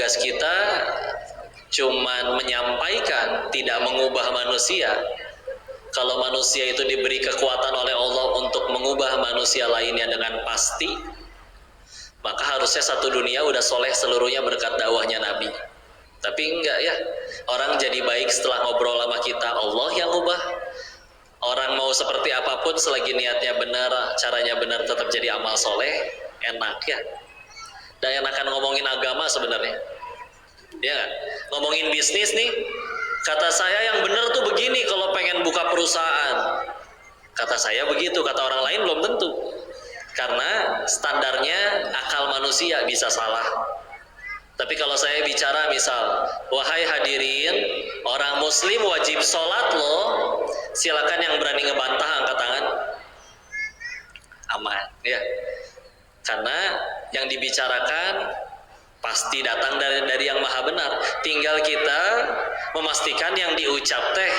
tugas kita cuman menyampaikan, tidak mengubah manusia. Kalau manusia itu diberi kekuatan oleh Allah untuk mengubah manusia lainnya dengan pasti, maka harusnya satu dunia udah soleh seluruhnya berkat dakwahnya Nabi. Tapi enggak ya, orang jadi baik setelah ngobrol sama kita, Allah yang ubah. Orang mau seperti apapun selagi niatnya benar, caranya benar, tetap jadi amal soleh, enak ya. Dan enakan ngomongin agama sebenarnya, ya kan? Ngomongin bisnis nih, kata saya yang benar tuh begini kalau pengen buka perusahaan. Kata saya begitu, kata orang lain belum tentu. Karena standarnya akal manusia bisa salah. Tapi kalau saya bicara misal, wahai hadirin, orang muslim wajib sholat loh, silakan yang berani ngebantah angkat tangan. Aman ya. Karena yang dibicarakan pasti datang dari yang maha benar. Tinggal kita memastikan yang diucap teh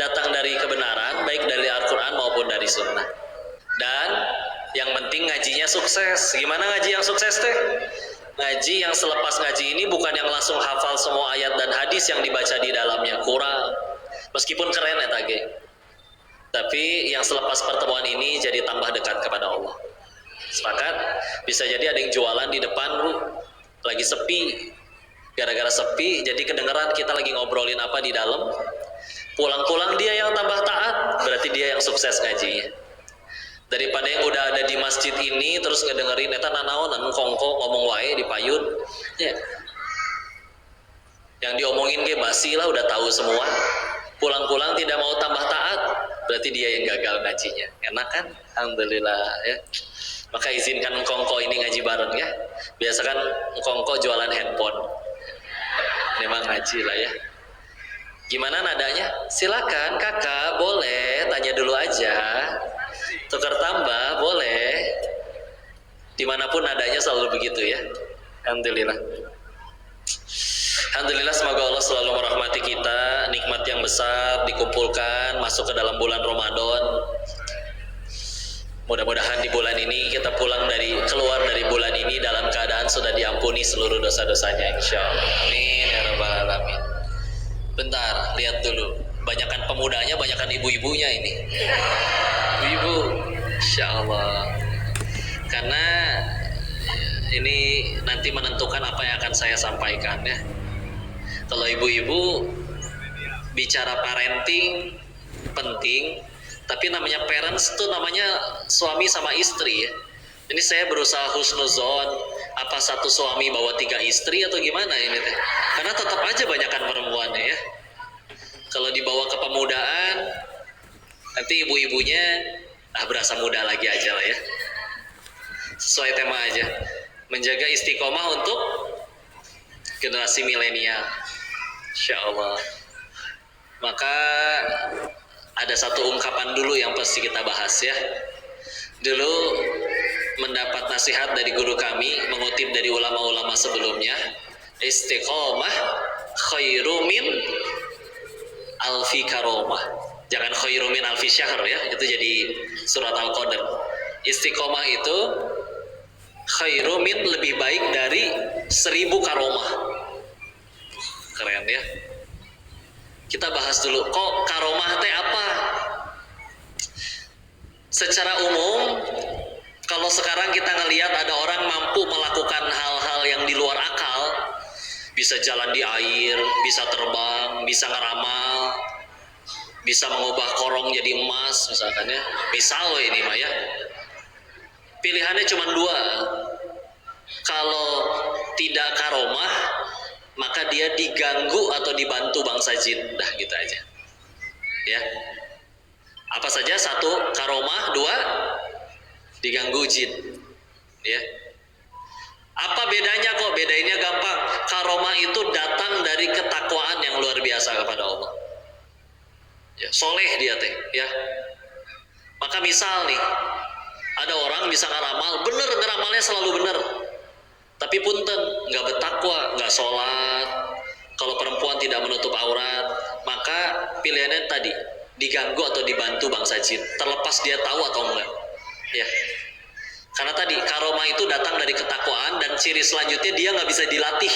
datang dari kebenaran, baik dari Al-Quran maupun dari Sunnah. Dan yang penting ngajinya sukses. Gimana ngaji yang sukses teh? Ngaji yang selepas ngaji ini bukan yang langsung hafal semua ayat dan hadis yang dibaca di dalamnya, kurang. Meskipun keren ya tage. Tapi yang selepas pertemuan ini jadi tambah dekat kepada Allah. Sepakat? Bisa jadi ada yang jualan di depan lu, lagi sepi. Gara-gara sepi, jadi kedengeran kita lagi ngobrolin apa di dalam. Pulang-pulang dia yang tambah taat, berarti dia yang sukses ngajinya. Daripada yang udah ada di masjid ini terus ngedengerin eta nanaon anu kongko ngomong wae di payun ya. Yang diomongin ge basi lah, udah tahu semua. Pulang-pulang tidak mau tambah taat, berarti dia yang gagal ngajinya. Enak kan? Alhamdulillah ya. Maka izinkan kongko ini ngaji bareng ya. Biasa kan kongko jualan handphone. Memang ngaji lah ya. Gimana nadanya? Silakan kakak, boleh tanya dulu aja. Tukar tambah boleh. Dimanapun nadanya selalu begitu ya. Alhamdulillah. Alhamdulillah, semoga Allah selalu merahmati kita. Nikmat yang besar dikumpulkan masuk ke dalam bulan Ramadan. Mudah-mudahan di bulan ini kita keluar dari bulan ini dalam keadaan sudah diampuni seluruh dosa-dosanya insyaallah. Amin ya rabbal alamin. Bentar, lihat dulu. Banyakan pemudanya, banyakan ibu-ibunya ini. Ibu, insyaallah. Karena ini nanti menentukan apa yang akan saya sampaikan ya. Kalau ibu-ibu bicara parenting penting, tapi namanya parents itu namanya suami sama istri ya. Ini saya berusaha husnuzon, apa satu suami bawa 3 istri atau gimana ini teh? Karena tetap aja banyakan perempuannya ya. Kalau dibawa ke pemudaan, nanti ibu-ibunya berasa muda lagi aja lah ya. Sesuai tema aja, menjaga istiqomah untuk generasi milenial, insyaallah. Maka ada satu ungkapan dulu yang pasti kita bahas ya. Dulu mendapat nasihat dari guru kami, mengutip dari ulama-ulama sebelumnya, istiqomah khairu min alfi karomah. Jangan khairu min alfi syahr ya, itu jadi surat Al-Qadr. Istiqomah itu khairu min, lebih baik dari 1000 karomah. Keren ya. Kita bahas dulu, kok karomah teh apa? Secara umum, kalau sekarang kita ngelihat ada orang mampu melakukan hal-hal yang di luar akal, bisa jalan di air, bisa terbang, bisa ngeramal, bisa mengubah korong jadi emas misalkan ya. Misal ini mah ya. Pilihannya cuma 2. Kalau tidak karomah, maka dia diganggu atau dibantu bangsa jin. Dah gitu aja. Ya. Apa saja? 1 karomah, 2 diganggu jin. Ya. Apa bedanya kok? Bedanya gampang. Karomah itu datang dari ketakwaan yang luar biasa kepada Allah. Ya, soleh dia teh, ya. Maka misal nih, ada orang bisa ngeramal, bener ngeramalnya selalu bener. Tapi punten, nggak bertakwa, nggak sholat. Kalau perempuan tidak menutup aurat, maka pilihannya tadi, diganggu atau dibantu bangsa jin. Terlepas dia tahu atau enggak. Ya. Karena tadi karomah itu datang dari ketakwaan, dan ciri selanjutnya dia nggak bisa dilatih.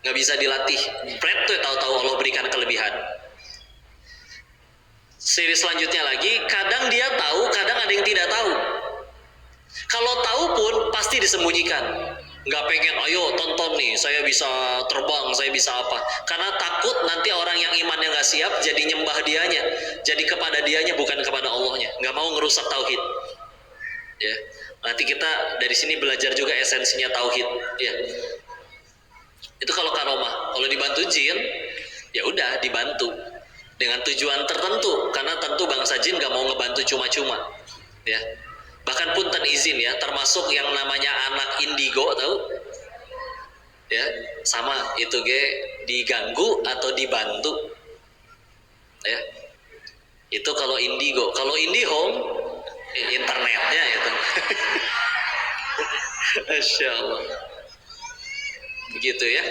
Nggak bisa dilatih. Pret tuh tahu-tahu Allah berikan kelebihan. Ciri selanjutnya lagi, kadang dia tahu, kadang ada yang tidak tahu. Kalau tahu pun pasti disembunyikan. Nggak pengen, ayo tonton nih, saya bisa terbang, saya bisa apa. Karena takut nanti orang yang imannya nggak siap jadi nyembah dianya, jadi kepada dianya bukan kepada Allahnya. Nggak mau ngerusak tauhid. Ya, nanti kita dari sini belajar juga esensinya tauhid. Ya, itu kalau karomah. Kalau dibantu jin, ya udah dibantu dengan tujuan tertentu. Karena tentu bangsa jin nggak mau ngebantu cuma-cuma. Ya. Bahkan punten izin ya, termasuk yang namanya anak indigo, tahu? Ya, sama itu diganggu atau dibantu. Ya. Itu kalau indigo. Kalau IndiHome internetnya itu. Masya Allah. Begitu ya.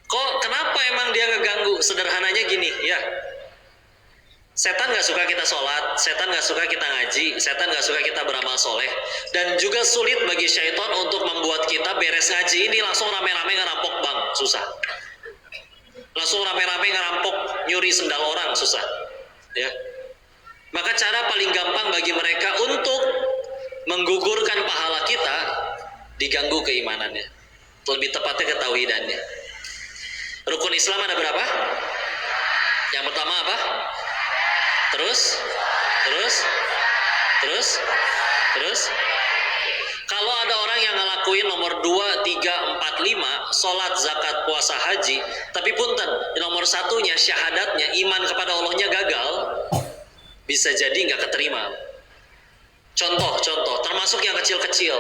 Kok kenapa emang dia ngeganggu? Sederhananya gini, ya. Setan gak suka kita sholat, setan gak suka kita ngaji, setan gak suka kita beramal soleh. Dan juga sulit bagi syaitan untuk membuat kita beres ngaji ini langsung rame-rame ngerampok bank, susah. Langsung rame-rame ngerampok nyuri sendal orang, susah. Ya. Maka cara paling gampang bagi mereka untuk menggugurkan pahala kita, diganggu keimanannya. Lebih tepatnya ketauhidannya. Rukun Islam ada berapa? Yang pertama apa? Terus. Kalau ada orang yang ngelakuin nomor 2, 3, 4, 5, sholat, zakat, puasa, haji, tapi punten, nomor satunya, syahadatnya, iman kepada Allahnya gagal, bisa jadi nggak keterima. Contoh, termasuk yang kecil-kecil.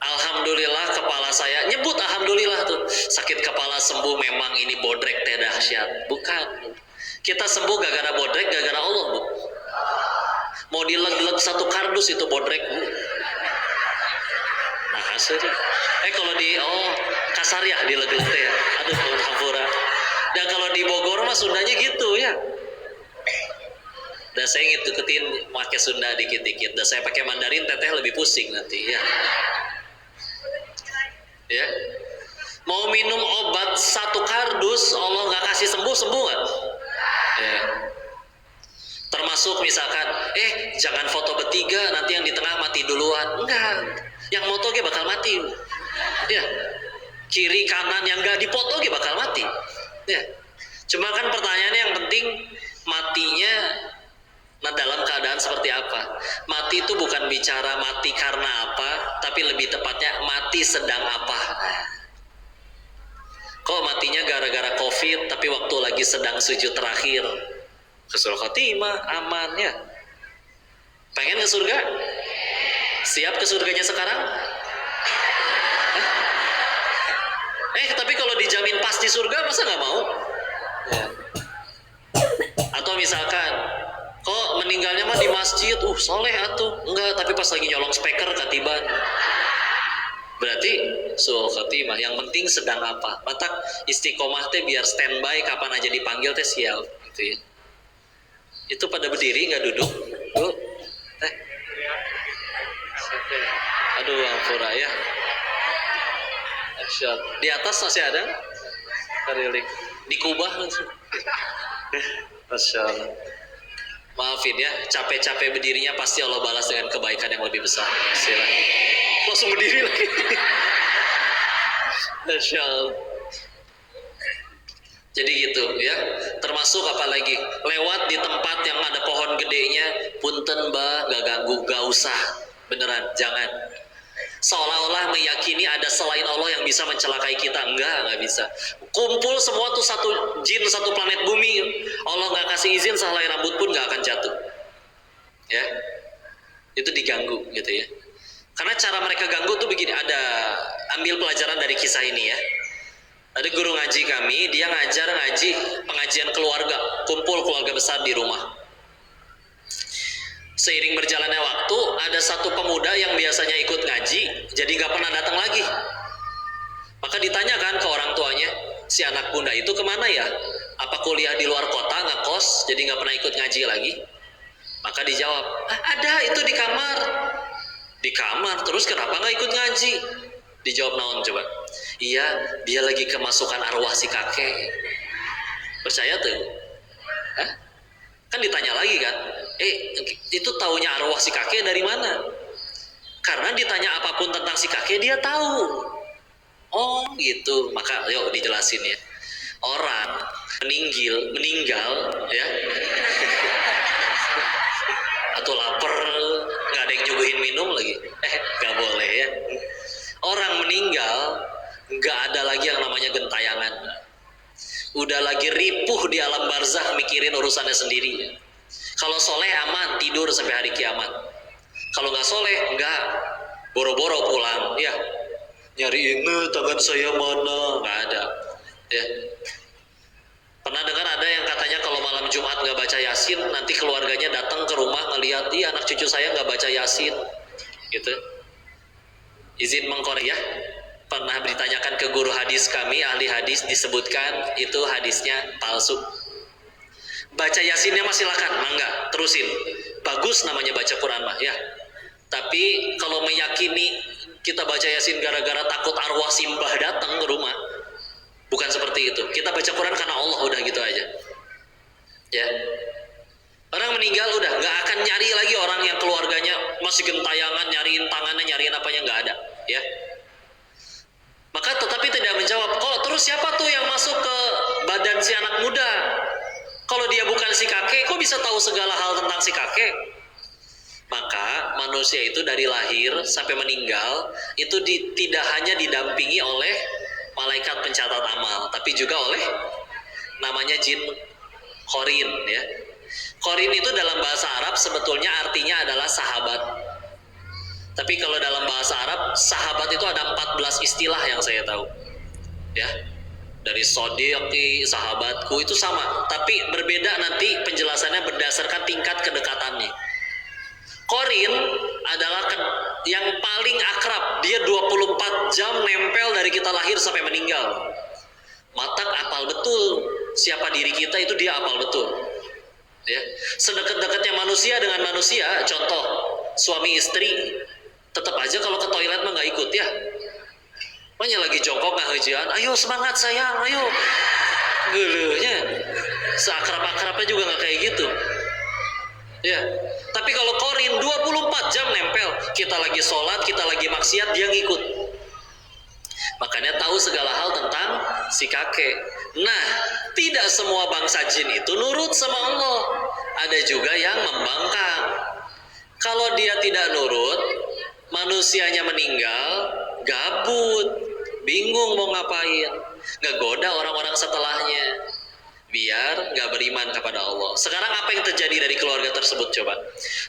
Alhamdulillah kepala saya, nyebut alhamdulillah tuh, sakit kepala sembuh, memang ini bodrek teh dahsyat. Bukan. Kita sembuh gara-gara bodrek, gara-gara Allah, Bu. Mau dileg-leg satu kardus itu bodrek, Bu. Nah, asli. Kalau kasar ya dileg-leg teh ya. Aduh, hampura. Dan kalau di Bogor mah Sundanya gitu ya. Dan saya ngikutin pakai Sunda dikit-dikit. Dan saya pakai Mandarin, teteh lebih pusing nanti ya. Ya. Mau minum obat satu kardus, Allah nggak kasih sembuh nggak? Ya. Termasuk misalkan, jangan foto bertiga, nanti yang di tengah mati duluan. Enggak, yang moto bakal mati. Ya, kiri kanan yang nggak dipoto bakal mati. Ya, cuma kan pertanyaannya yang penting matinya, nah dalam keadaan seperti apa? Mati itu bukan bicara mati karena apa, tapi lebih tepatnya mati sedang apa. Kok matinya gara-gara COVID, tapi waktu lagi sedang sujud terakhir, husnul khotimah, aman ya. Pengen ke surga? Siap ke surganya sekarang? Tapi kalau dijamin pasti surga, masa nggak mau? Ya. Atau misalkan, kok meninggalnya mah di masjid, soleh atuh. Enggak, tapi pas lagi nyolong speaker katiban. Berarti husnul khotimah. Yang penting sedang apa? Matak istiqomah teh biar standby, kapan aja dipanggil teh siap gitu ya. Itu pada berdiri nggak duduk? Bu, aduh ampura ya. Di atas masih ada? Karilik. Dikubah langsung. Masya Allah. Maafin ya, capek-capek berdirinya pasti Allah balas dengan kebaikan yang lebih besar. Silakan. Langsung berdiri lagi. Masya Allah. Jadi gitu ya. Termasuk apalagi lewat di tempat yang ada pohon gedenya, punten mbak, gak ganggu, gak usah. Beneran, jangan. Seolah-olah meyakini ada selain Allah yang bisa mencelakai kita. Enggak bisa. Kumpul semua tuh satu jin, satu planet bumi. Allah gak kasih izin, sehelai rambut pun gak akan jatuh. Ya, itu diganggu gitu ya. Karena cara mereka ganggu tuh begini, ambil pelajaran dari kisah ini ya. Ada guru ngaji kami, dia ngajar ngaji pengajian keluarga, kumpul keluarga besar di rumah. Seiring berjalannya waktu, ada satu pemuda yang biasanya ikut ngaji, jadi nggak pernah datang lagi. Maka ditanyakan ke orang tuanya, si anak bunda itu kemana ya? Apa kuliah di luar kota, ngekos, jadi nggak pernah ikut ngaji lagi? Maka dijawab, ada itu di kamar. Di kamar, terus kenapa nggak ikut ngaji? Dijawab naon coba? Iya, dia lagi kemasukan arwah si kakek. Percaya tuh? Hah? Kan ditanya lagi kan, itu taunya arwah si kakek dari mana? Karena ditanya apapun tentang si kakek dia tahu. Oh gitu, maka yuk dijelasin ya. Orang meninggal ya, atau lapar nggak ada yang nyuguhin minum lagi, nggak boleh ya. Orang meninggal nggak ada lagi yang namanya gentayangan. Udah lagi ripuh di alam barzah mikirin urusannya sendiri. Kalau soleh aman, tidur sampai hari kiamat. Kalau nggak soleh, nggak, boro-boro pulang, ya nyariin tangan saya mana, nggak ada. Ya. Pernah dengar ada yang katanya kalau malam Jumat nggak baca Yasin, nanti keluarganya datang ke rumah ngelihat, iya anak cucu saya nggak baca Yasin, gitu. Izin mengkorek ya. Pernah ditanyakan ke guru hadis kami, ahli hadis, disebutkan itu hadisnya palsu. Baca Yasinnya mah silakan, mangga, terusin. Bagus namanya baca Quran mah ya. Tapi kalau meyakini kita baca Yasin gara-gara takut arwah simbah datang ke rumah, bukan seperti itu. Kita baca Quran karena Allah, udah gitu aja. Ya. Orang meninggal udah nggak akan nyari lagi orang yang keluarganya masih gentayangan nyariin tangannya, nyariin apanya, nggak ada, ya. Maka tetapi tidak menjawab. Kok terus siapa tuh yang masuk ke badan si anak muda? Kalau dia bukan si kakek, kok bisa tahu segala hal tentang si kakek? Maka manusia itu dari lahir sampai meninggal itu tidak hanya didampingi oleh malaikat pencatat amal, tapi juga oleh namanya jin Qorin ya. Qorin itu dalam bahasa Arab sebetulnya artinya adalah sahabat. Tapi kalau dalam bahasa Arab sahabat itu ada 14 istilah yang saya tahu. Ya. Dari sodiqi, sahabatku itu sama, tapi berbeda nanti penjelasannya berdasarkan tingkat kedekatannya. Qorin adalah yang paling akrab, dia 24 jam nempel dari kita lahir sampai meninggal. Matak apal betul siapa diri kita, itu dia apal betul. Ya, sedekat-dekatnya manusia dengan manusia, contoh suami istri, tetap aja kalau ke toilet mah nggak ikut ya. Makanya lagi jongkok nggak hejian, ayo semangat sayang, ayo. Gelenya, seakrab-akrabnya juga nggak kayak gitu. Ya, tapi kalau Qorin 24 jam nempel, kita lagi sholat, kita lagi maksiat, dia ngikut. Makanya tahu segala hal tentang si kakek. Nah, tidak semua bangsa jin itu nurut sama Allah. Ada juga yang membangkang. Kalau dia tidak nurut, manusianya meninggal, gabut, bingung mau ngapain, ngegoda orang-orang setelahnya, biar nggak beriman kepada Allah. Sekarang apa yang terjadi dari keluarga tersebut coba?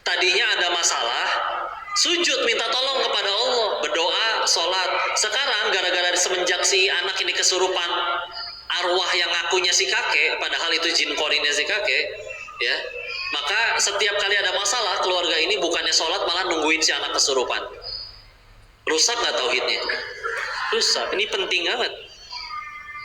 Tadinya ada masalah, sujud minta tolong kepada Allah, berdoa, sholat. Sekarang gara-gara semenjak si anak ini kesurupan arwah yang ngakunya si kakek, padahal itu jin Qorinnya si kakek, ya. Maka setiap kali ada masalah, keluarga ini bukannya sholat malah nungguin si anak kesurupan. Rusak nggak tauhidnya? Rusak. Ini penting banget.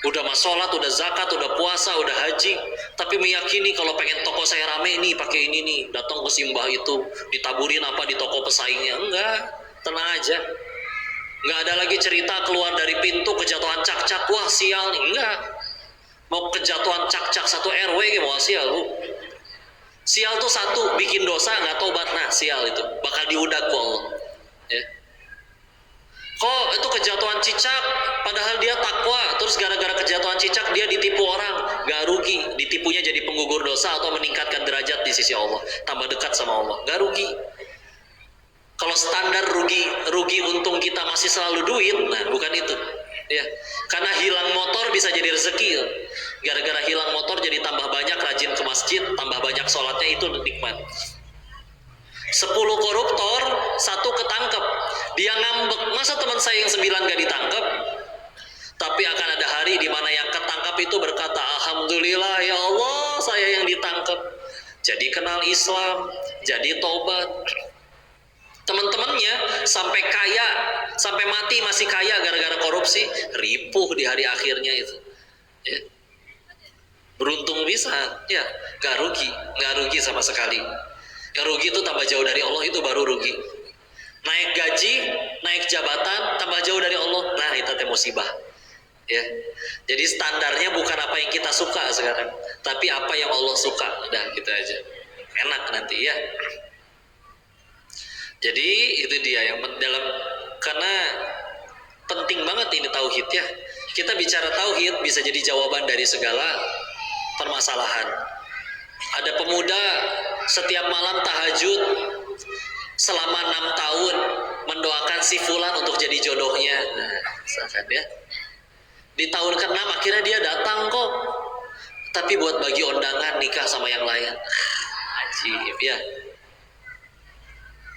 Udah mas sholat, udah zakat, udah puasa, udah haji, tapi meyakini kalau pengen toko saya rame nih pakai ini nih, datang ke simbah itu, ditaburin apa di toko pesaingnya. Enggak, tenang aja. Enggak ada lagi cerita keluar dari pintu kejatuhan cak-cak, wah sial nih. Enggak. Mau kejatuhan cak-cak satu RW mau sial lu. Sial tuh satu, bikin dosa nggak tobat, nah sial itu bakal diudak ku Allah. Ya. Kok itu kejatuhan cicak, padahal dia takwa, terus gara-gara kejatuhan cicak dia ditipu orang, gak rugi, ditipunya jadi penggugur dosa atau meningkatkan derajat di sisi Allah, tambah dekat sama Allah, gak rugi. Kalau standar rugi untung kita masih selalu duit, nah bukan itu. Ya, karena hilang motor bisa jadi rezeki. Gara-gara hilang motor jadi tambah banyak rajin ke masjid, tambah banyak sholatnya, itu nikmat. 10 koruptor, 1 ketangkep, dia ngambek, masa teman saya yang 9 gak ditangkep? Tapi akan ada hari di mana yang ketangkap itu berkata, alhamdulillah ya Allah saya yang ditangkep, jadi kenal Islam, jadi tobat. Teman-temannya sampai kaya, sampai mati masih kaya gara-gara korupsi, ripuh di hari akhirnya itu. Ya. Beruntung bisa, ya, gak rugi sama sekali. Yang rugi itu tambah jauh dari Allah, itu baru rugi. naik gaji, naik jabatan, tambah jauh dari Allah. Nah, itu teh musibah. Ya. Jadi standarnya bukan apa yang kita suka sekarang, tapi apa yang Allah suka. Udah gitu aja. Enak nanti ya. Jadi itu dia yang dalam, karena penting banget ini tauhid ya. Kita bicara tauhid bisa jadi jawaban dari segala permasalahan. Ada pemuda setiap malam tahajud selama 6 tahun mendoakan si fulan untuk jadi jodohnya. Nah, misalkan ya. Di tahun ke-6 akhirnya dia datang kok. Tapi buat bagi undangan nikah sama yang lain. Ajib ya.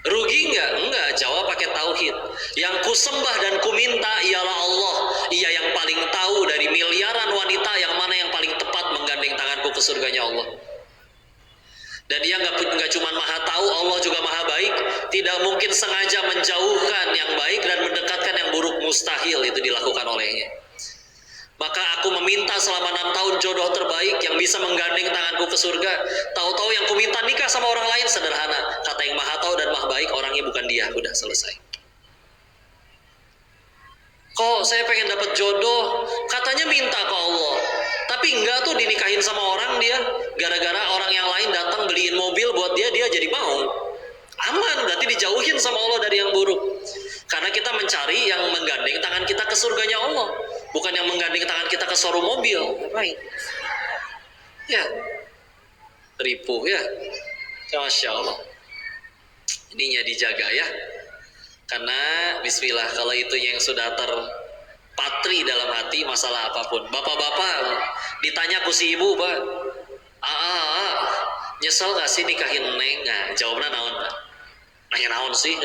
Rugi enggak? Enggak, jawab pakai tauhid. Yang kusembah dan kuminta ialah Allah. Ia yang paling tahu dari miliaran wanita yang mana yang paling tepat menggandeng tanganku ke surganya Allah. Dan dia enggak cuma maha tahu, Allah juga maha baik. Tidak mungkin sengaja menjauhkan yang baik dan mendekatkan yang buruk, mustahil itu dilakukan olehnya. Maka aku meminta selama 6 tahun jodoh terbaik yang bisa menggandeng tanganku ke surga. Tahu-tahu yang kuminta nikah sama orang lain, sederhana. Kata yang maha tahu dan maha baik, orangnya bukan dia. Udah selesai. Kok saya pengen dapat jodoh, katanya minta ke Allah, tapi enggak tuh dinikahin sama orang dia. Gara-gara orang yang lain datang beliin mobil buat dia, dia jadi mau. Aman, berarti dijauhin sama Allah dari yang buruk. Karena kita mencari yang menggandeng tangan kita ke surganya Allah, bukan yang menggandeng tangan kita ke showroom mobil. Ngapain? Ya, ripuh ya. Masya Allah. Ininya dijaga ya. Karena bismillah, kalau itu yang sudah terpatri dalam hati, masalah apapun. Bapak-bapak ditanya ku si ibu, Pak, nyesel gak sih nikahin Neng? Nah, jawabnya naon, Pak? Nanya naon sih?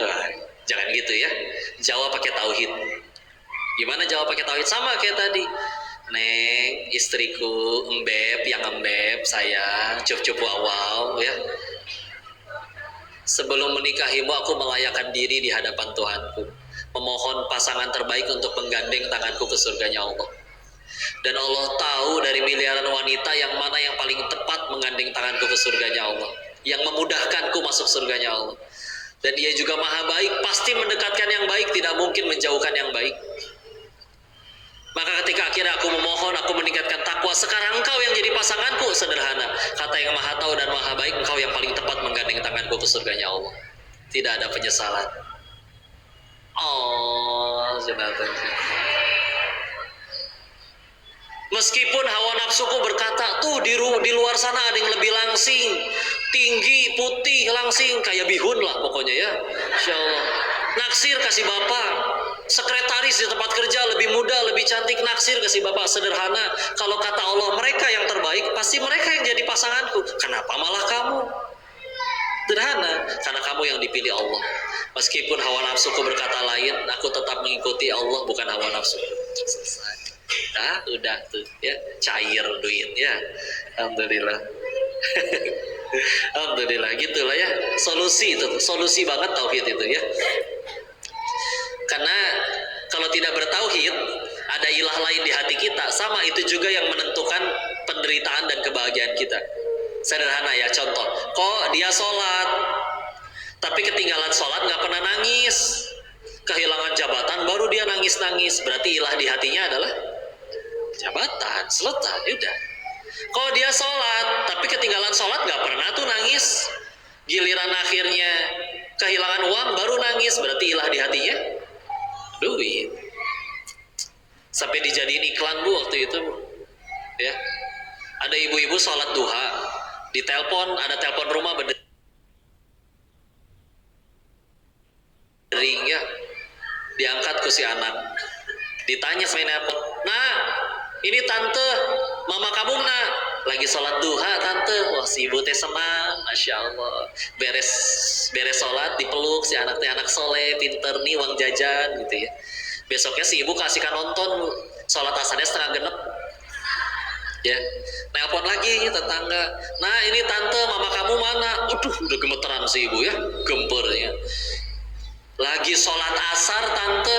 Jangan gitu ya. Jawab pakai tauhid. Gimana jawab pakai tauhid? Sama kayak tadi. Neng, istriku, embeb, yang embeb, sayang, cup-cupu awal ya. Sebelum menikahimu aku melayakkan diri di hadapan Tuhanku, memohon pasangan terbaik untuk menggandeng tanganku ke surganya Allah. Dan Allah tahu dari miliaran wanita yang mana yang paling tepat menggandeng tanganku ke surganya Allah, yang memudahkanku masuk surganya Allah. Dan dia juga maha baik, pasti mendekatkan yang baik, tidak mungkin menjauhkan yang baik. Maka ketika akhirnya aku memohon, aku meningkatkan takwa, sekarang engkau yang jadi pasanganku, sederhana. Kata yang maha tahu dan maha baik, engkau yang paling tepat menggandeng tanganku ke surganya Allah. Tidak ada penyesalan. Oh, jembatan. Meskipun hawa nafsuku berkata, tuh di luar sana ada yang lebih langsing, tinggi, putih, langsing, kayak bihun lah pokoknya ya. Insya Allah. Naksir kasih bapak. Sekretaris di tempat kerja lebih muda, lebih cantik, naksir kasih bapak. Sederhana. Kalau kata Allah mereka yang terbaik, pasti mereka yang jadi pasanganku. Kenapa malah kamu? Sederhana. Karena kamu yang dipilih Allah. Meskipun hawa nafsuku berkata lain, aku tetap mengikuti Allah, bukan hawa nafsu. Selesai. Nah, udah tuh ya, cair duit ya. Alhamdulillah. Alhamdulillah, gitulah ya. Solusi itu, solusi banget tauhid itu ya. Karena kalau tidak bertauhid, ada ilah lain di hati kita, sama itu juga yang menentukan penderitaan dan kebahagiaan kita. Sederhana ya, contoh, kok dia sholat, tapi ketinggalan sholat nggak pernah nangis, kehilangan jabatan baru dia nangis-nangis, berarti ilah di hatinya adalah jabatan. Selesai, udah. Kok dia sholat, tapi ketinggalan sholat nggak pernah tuh nangis, giliran akhirnya kehilangan uang baru nangis, berarti ilah di hatinya duit. Sampai dijadiin iklan bu waktu itu ya. Ada ibu-ibu sholat duha, ditelepon, ada telepon rumah berdering ya, diangkat ku si anak, ditanya sama nelpon, nah ini tante, mama kamu nak lagi sholat duha tante. Wah si ibu teh senang, masya Allah. Beres sholat dipeluk si anak teh, anak soleh, pinter nih, uang jajan gitu ya. Besoknya si ibu kasihkan nonton sholat asarnya setengah genep. Ya, nelpon lagi tetangga. Nah ini tante, mama kamu mana? Udah gemeteran si ibu ya, gempernya. Lagi sholat asar tante.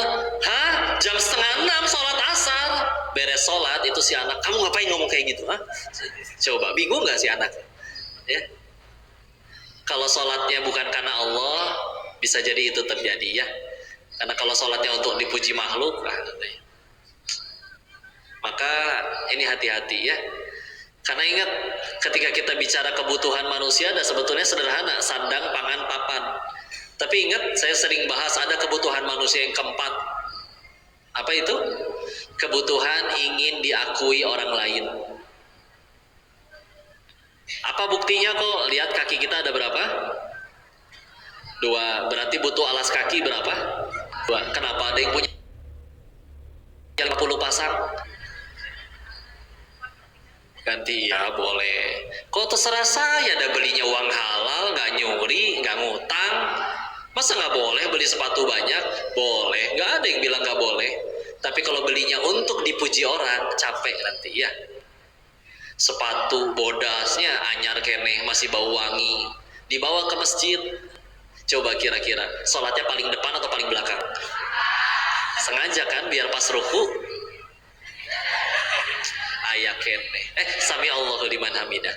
Hah? Jam 5:30 sholat asar. Beres sholat itu si anak, kamu ngapain ngomong kayak gitu? Hah? Coba, bingung gak si anak? Ya. Kalau sholatnya bukan karena Allah, Bisa jadi itu terjadi ya. Karena kalau sholatnya untuk dipuji makhluk, maka ini hati-hati ya. Karena ingat, ketika kita bicara kebutuhan manusia, ada sebetulnya sederhana, sandang, pangan, papan. Tapi ingat, saya sering bahas ada kebutuhan manusia yang keempat. Apa itu? Kebutuhan ingin diakui orang lain. Apa buktinya kok? Lihat kaki kita ada berapa? 2. Berarti butuh alas kaki berapa? 2. Kenapa ada yang punya 50 pasang? Ganti ya boleh. Kok terserah saya, ada belinya uang halal, nggak nyuri, nggak ngutang. Masa nggak boleh beli sepatu banyak? Boleh. Nggak ada yang bilang nggak boleh. Tapi kalau belinya untuk dipuji orang, capek nanti ya. Sepatu bodasnya anyar keneh, masih bau wangi, dibawa ke masjid. Coba kira-kira sholatnya paling depan atau paling belakang? Sengaja kan biar pas ruku ayah keneh. Sami Allahu liman hamidah.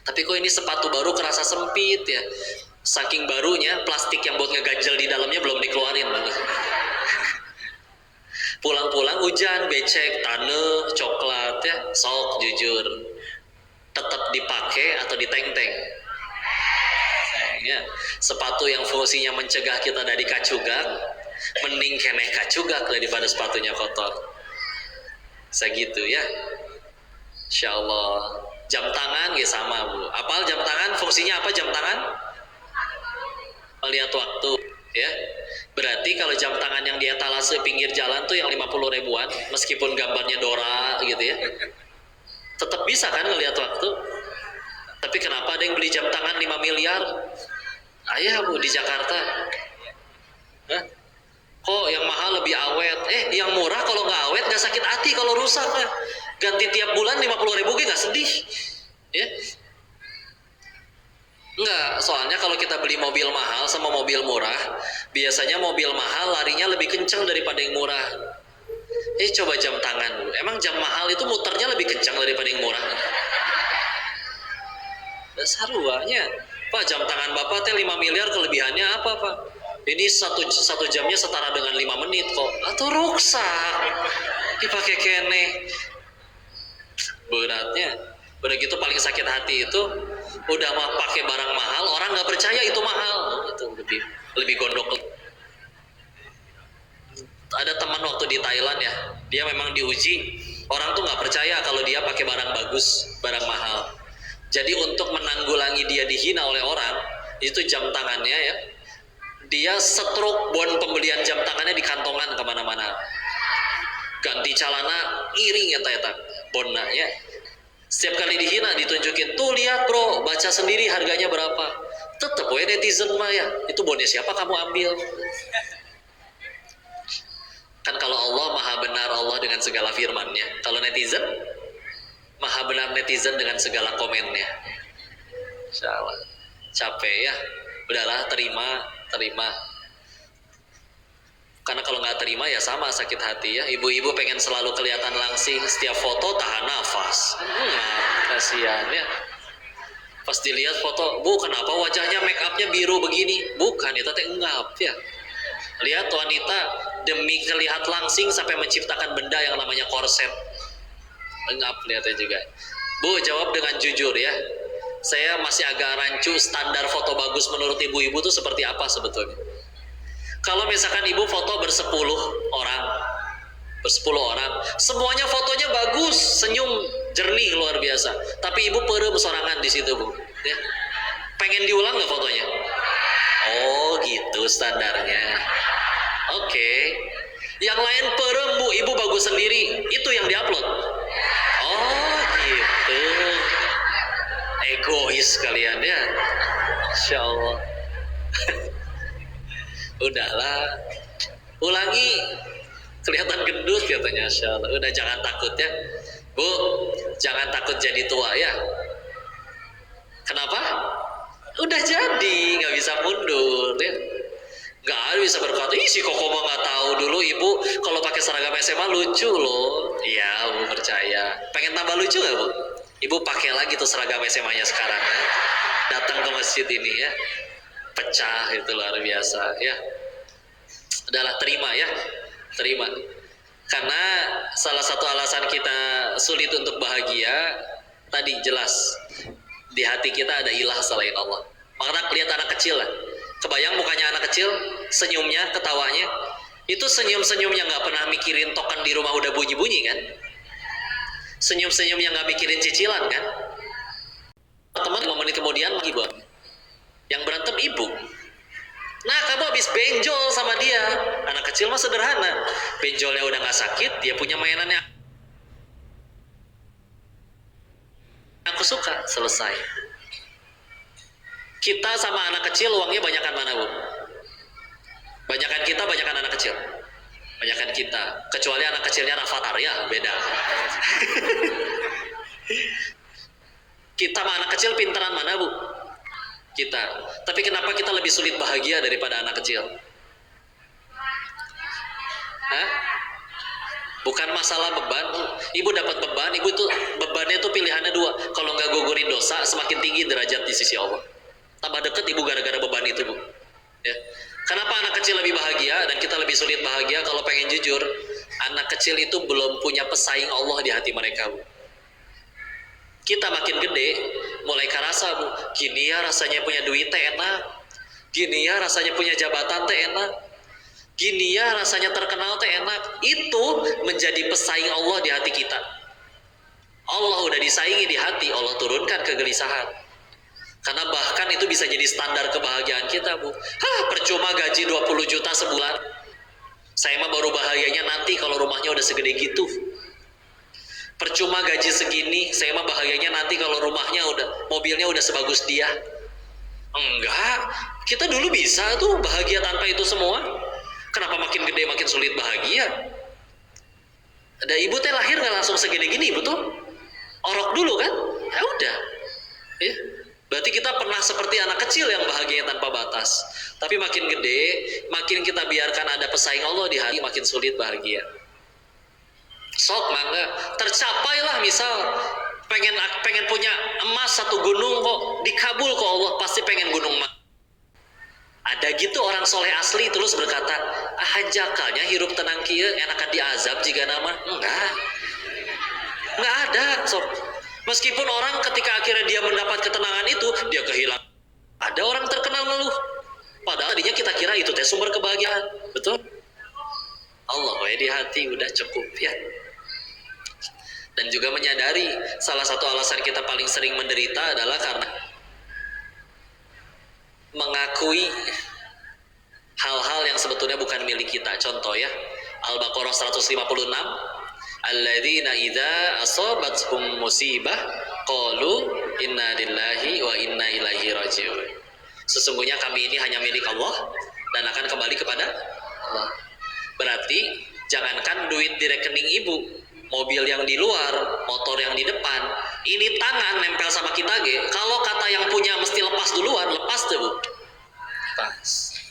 Tapi kok ini sepatu baru kerasa sempit ya. Saking barunya, plastik yang buat ngeganjel di dalamnya belum dikeluarin. Pulang-pulang hujan, becek, tanah, coklat ya, sok jujur. Tetap dipakai atau diteng-teng? Ya, sepatu yang fungsinya mencegah kita dari kacugak, mending keneh kacugak daripada sepatunya kotor. Segitu ya. Insya Allah. Jam tangan ya sama Bu. Apal jam tangan, fungsinya apa jam tangan? Melihat waktu ya. Berarti kalau jam tangan yang di etalase pinggir jalan tuh yang 50 ribuan, meskipun gambarnya Dora gitu ya, tetap bisa kan ngelihat waktu. Tapi kenapa ada yang beli jam tangan 5 miliar? Ayah Bu di Jakarta. Hah? Kok yang mahal lebih awet? Yang murah kalau nggak awet nggak sakit hati kalau rusak ya. Ganti tiap bulan 50 ribu nggak sedih ya. Enggak, soalnya kalau kita beli mobil mahal sama mobil murah, biasanya mobil mahal larinya lebih kencang daripada yang murah. Coba jam tangan dulu. Emang jam mahal itu muternya lebih kencang daripada yang murah? Dasar ruangnya. Pak, jam tangan Bapak teh 5 miliar, kelebihannya apa Pak? Ini satu jamnya setara dengan 5 menit kok. Atau rusak. Dipakai keneh. Beratnya. Udah gitu paling sakit hati itu udah mah pakai barang mahal, orang nggak percaya itu mahal, itu lebih gondok. Ada teman waktu di Thailand ya, dia memang diuji, orang tuh nggak percaya kalau dia pakai barang bagus, barang mahal. Jadi untuk menanggulangi dia dihina oleh orang, itu jam tangannya ya, dia setruk bon pembelian jam tangannya di kantongan kemana-mana. Ganti celana iring ya tayata bonna ya. Setiap kali dihina ditunjukin, tuh lihat bro, baca sendiri harganya berapa. Tetep we netizen mah ya, itu bonnya siapa kamu ambil. Kan kalau Allah maha benar Allah dengan segala firmannya. Kalau netizen, maha benar netizen dengan segala komennya. Insya Allah. Capek ya, udahlah terima. Karena kalau nggak terima ya sama sakit hati ya. Ibu-ibu pengen selalu kelihatan langsing, setiap foto tahan nafas. Kasihan ya. Pas dilihat foto, Bu kenapa wajahnya make upnya biru begini? Bukan, itu teh engap ya. Lihat wanita demi terlihat langsing sampai menciptakan benda yang namanya korset. Engap lihatnya juga. Bu jawab dengan jujur ya. Saya masih agak rancu standar foto bagus menurut ibu-ibu itu seperti apa sebetulnya? Kalau misalkan ibu foto bersepuluh orang, semuanya fotonya bagus, senyum jernih luar biasa, tapi ibu perem sorangan di situ Bu, ya. Pengen diulang nggak fotonya? Oh gitu standarnya. Oke. Yang lain perem Bu, ibu bagus sendiri, itu yang diupload. Oh gitu. Egois kalian ya. Insya Allah. Udahlah, ulangi, kelihatan gendut katanya. Insya Allah. Udah jangan takut ya Bu, jangan takut jadi tua ya. Kenapa? Udah jadi, nggak bisa mundur ya. Nggak ada bisa berkata, si Koko mah nggak tahu dulu ibu kalau pakai seragam SMA lucu loh. Iya Bu percaya. Pengen tambah lucu nggak Bu? Ibu pakai lagi tuh seragam SMA-nya sekarang ya. Datang ke masjid ini ya. pecah, itu luar biasa ya. Udahlah, terima ya, terima. Karena salah satu alasan kita sulit untuk bahagia tadi jelas, di hati kita ada ilah selain Allah. Makanya lihat anak kecil lah, kebayang mukanya anak kecil, senyumnya, ketawanya, itu senyum-senyum yang gak pernah mikirin token di rumah udah bunyi-bunyi kan, senyum-senyum yang gak mikirin cicilan kan. Teman 5 menit kemudian lagi buat yang berantem ibu. Nah, kamu habis benjol sama dia. Anak kecil mah sederhana, benjolnya udah gak sakit, dia punya mainannya aku suka, selesai. Kita sama anak kecil uangnya banyakan mana, Bu? Banyakan kita, banyakan anak kecil? Banyakan kita, kecuali anak kecilnya Rafathar ya, beda. Kita sama anak kecil pinteran mana, Bu? Kita. Tapi kenapa kita lebih sulit bahagia daripada anak kecil? Hah? Bukan masalah beban. Ibu dapat beban, ibu itu bebannya itu pilihannya dua. Kalau nggak gugurin dosa, semakin tinggi derajat di sisi Allah. Tambah deket ibu gara-gara beban itu, Bu. Ya. Kenapa anak kecil lebih bahagia dan kita lebih sulit bahagia? Kalau pengen jujur, anak kecil itu belum punya pesaing Allah di hati mereka, Bu. Kita makin gede, mulai kerasa, Bu, gini ya rasanya punya duit teh enak, gini ya rasanya punya jabatan teh enak, gini ya rasanya terkenal teh enak. Itu menjadi pesaing Allah di hati kita. Allah udah disaingi di hati, Allah turunkan kegelisahan. Karena bahkan itu bisa jadi standar kebahagiaan kita, Bu. Percuma gaji 20 juta sebulan, saya mah baru bahagianya nanti kalau rumahnya udah segede gitu. Percuma gaji segini, saya mah bahagianya nanti kalau rumahnya udah, mobilnya udah sebagus dia. Enggak, kita dulu bisa tuh bahagia tanpa itu semua. Kenapa makin gede makin sulit bahagia? Ada ibu teh lahir nggak langsung segede gini, ibu tuh orok dulu kan? Ya udah, ya. Berarti kita pernah seperti anak kecil yang bahagia tanpa batas. Tapi makin gede, makin kita biarkan ada pesaing Allah di hati, makin sulit bahagia. Sok mangga, tercapailah misal pengen punya emas 1 gunung kok, dikabul kok Allah, pasti pengen gunung emas. Ada gitu orang soleh asli terus berkata, jakalnya hirup tenang kieu enakan diazab jika nama. Enggak ada, sob. Meskipun orang ketika akhirnya dia mendapat ketenangan itu, dia kehilangan. Ada orang terkenal ngeluh, padahal tadinya kita kira itu teh sumber kebahagiaan. Betul? Allah di hati udah cukup ya. Dan juga menyadari salah satu alasan kita paling sering menderita adalah karena mengakui hal-hal yang sebetulnya bukan milik kita. Contoh ya, Al-Baqarah 156, alladzina idza asabathum musibah qalu inna lillahi wa inna ilaihi raji'un. Sesungguhnya kami ini hanya milik Allah dan akan kembali kepada Allah. Berarti jangankan duit di rekening ibu, mobil yang di luar, motor yang di depan, ini tangan nempel sama kita kalau kata yang punya mesti lepas duluan, lepas tuh, Bu. Lepas.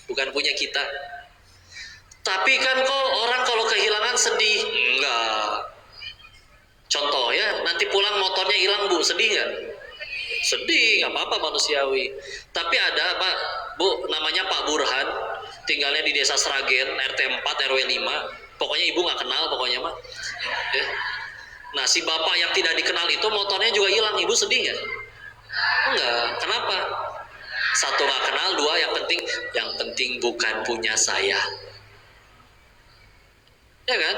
Bukan punya kita. Tapi kan kok orang kalau kehilangan sedih? Enggak. Contoh ya, nanti pulang motornya hilang, Bu, sedih nggak? Sedih, nggak apa-apa, manusiawi. Tapi ada Pak, Bu, namanya Pak Burhan, tinggalnya di Desa Sragen, RT 4 RW 5. Pokoknya ibu nggak kenal pokoknya mah. Ya. Nah, si bapak yang tidak dikenal itu motornya juga hilang, ibu sedih nggak? Enggak. Kenapa? Satu nggak kenal, dua yang penting bukan punya saya. Ya kan?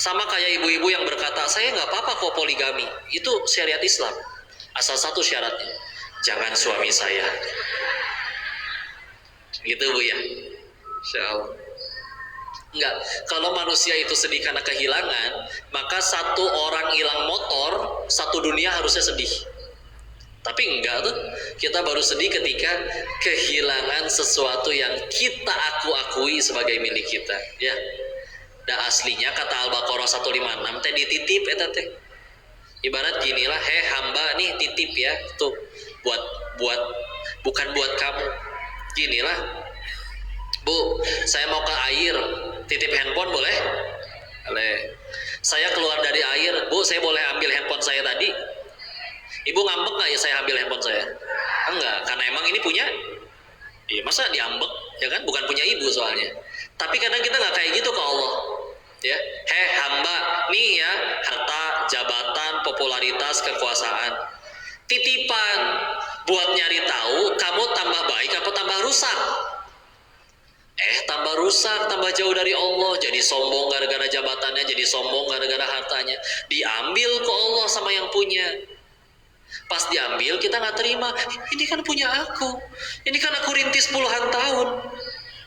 Sama kayak ibu-ibu yang berkata, saya nggak apa-apa kok poligami. Itu syariat Islam. Asal satu syaratnya, jangan suami saya. Gitu, Bu ya. Insya Allah. Enggak, kalau manusia itu sedih karena kehilangan, maka satu orang hilang motor, satu dunia harusnya sedih. Tapi enggak tuh, kita baru sedih ketika kehilangan sesuatu yang kita akui sebagai milik kita. Ya, dan aslinya kata Al-Baqarah 156 teh dititip eta teh. Ibarat ginilah, hamba nih titip ya, tuh buat bukan buat kamu. Ginilah, Bu, saya mau ke air, titip handphone boleh? Boleh. Saya keluar dari air, Bu, saya boleh ambil handphone saya tadi? Ibu ngambek nggak ya saya ambil handphone saya? Enggak, karena emang ini punya Iya, masa diambek, ya kan? Bukan punya ibu soalnya. Tapi kadang kita nggak kayak gitu ke Allah. Ya, hamba, nih ya, harta, jabatan, popularitas, kekuasaan. Titipan buat nyari tahu kamu tambah baik apa tambah rusak. Tambah rusak, tambah jauh dari Allah, jadi sombong gara-gara jabatannya, jadi sombong gara-gara hartanya. Diambil ke Allah sama yang punya. Pas diambil kita nggak terima, ini kan punya aku, ini kan aku rintis puluhan tahun.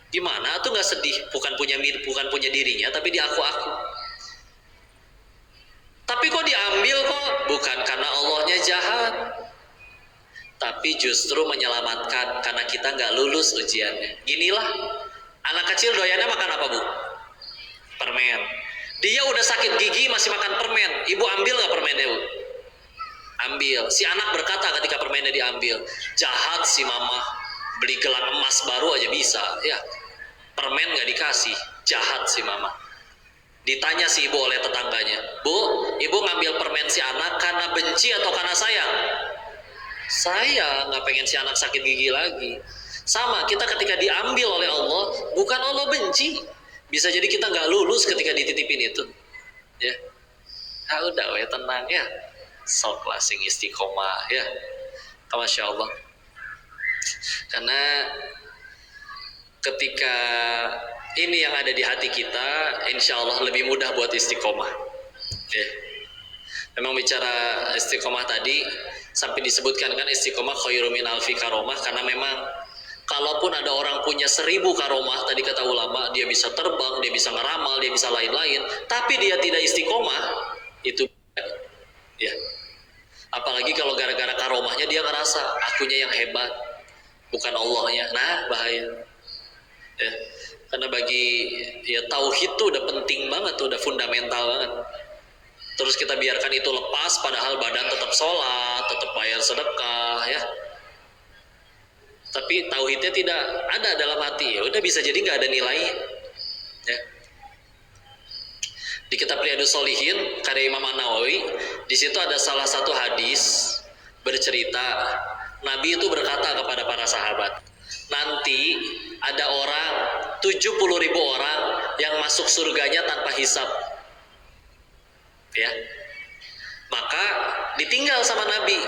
Gimana tuh nggak sedih? Bukan punya dirinya, tapi di aku. Tapi kok diambil kok? Bukan karena Allahnya jahat, tapi justru menyelamatkan karena kita nggak lulus ujiannya. Ginilah anak kecil doyannya makan apa, Bu? Permen. Dia udah sakit gigi masih makan permen. Ibu ambil nggak permennya, Bu? Ambil. Si anak berkata ketika permennya diambil, jahat si mama, beli gelang emas baru aja bisa, ya. Permen nggak dikasih, jahat si mama. Ditanya si ibu oleh tetangganya, Bu, ibu ngambil permen si anak karena benci atau karena sayang? Saya nggak pengen si anak sakit gigi lagi. Sama, kita ketika diambil oleh Allah, bukan Allah benci. Bisa jadi kita nggak lulus ketika dititipin itu. Ya, udah, ya tenang ya. Sok lah sing istiqomah ya. Masya Allah. Karena ketika ini yang ada di hati kita, insya Allah lebih mudah buat istiqomah. Ya. Memang bicara istiqomah tadi sampai disebutkan kan istiqomah khairu min alfi karomah, karena memang kalaupun ada orang punya 1000 karomah, tadi kata ulama, dia bisa terbang, dia bisa ngeramal, dia bisa lain-lain, tapi dia tidak istiqomah, itu ya. Apalagi kalau gara-gara karomahnya dia ngerasa akunya yang hebat, bukan Allahnya. Nah, bahaya. Ya. Karena bagi ya tauhid tuh udah penting banget, tuh udah fundamental banget. Terus kita biarkan itu lepas, padahal badan tetap sholat, tetap bayar sedekah, ya. Tapi tauhidnya tidak ada dalam hati, ya udah bisa jadi nggak ada nilai. Ya. Di kitab Riyadhus Shalihin karya Imam An-Nawawi, di situ ada salah satu hadis bercerita Nabi itu berkata kepada para sahabat, nanti ada orang 70.000 orang yang masuk surganya tanpa hisab. Ya. Maka ditinggal sama Nabi.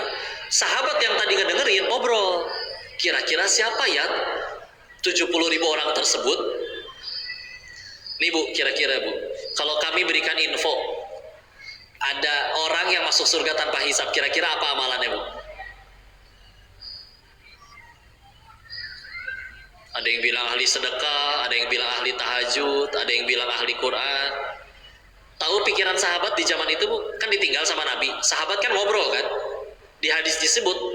Sahabat yang tadi ngedengerin ngobrol, kira-kira siapa ya 70.000 orang tersebut? Nih Bu, kira-kira Bu, kalau kami berikan info ada orang yang masuk surga tanpa hisab, kira-kira apa amalannya Bu? Ada yang bilang ahli sedekah, ada yang bilang ahli tahajud, ada yang bilang ahli Quran. Tahu pikiran sahabat di zaman itu Bu? Kan ditinggal sama Nabi, sahabat kan ngobrol kan. Di hadis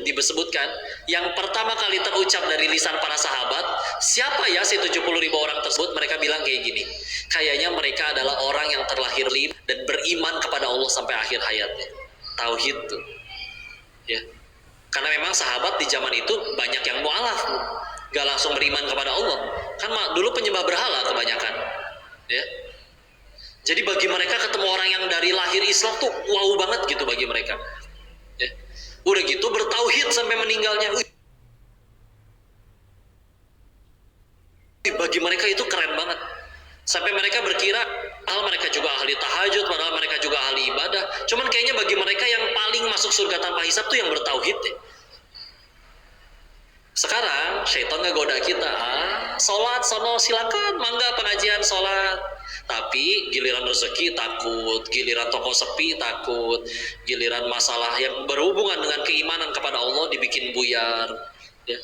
disebutkan yang pertama kali terucap dari lisan para sahabat, siapa ya si 70.000 orang tersebut? Mereka bilang kayak gini, kayaknya mereka adalah orang yang terlahir dan beriman kepada Allah sampai akhir hayatnya. Tauhid tuh ya. Karena memang sahabat di zaman itu banyak yang mu'alaf, gak langsung beriman kepada Allah. Kan dulu penyembah berhala kebanyakan ya. Jadi bagi mereka ketemu orang yang dari lahir Islam tuh wow banget gitu bagi mereka ya. Udah gitu bertauhid sampai meninggalnya. Bagi mereka itu keren banget. Sampai mereka berkira, mereka juga ahli tahajud, padahal mereka juga ahli ibadah. Cuman kayaknya bagi mereka yang paling masuk surga tanpa hisab tuh yang bertauhid ya. Sekarang syaitan ngegoda kita, sholat sono silakan, mangga pengajian sholat. Tapi giliran rezeki takut, giliran toko sepi takut, giliran masalah yang berhubungan dengan keimanan kepada Allah dibikin buyar. Ya.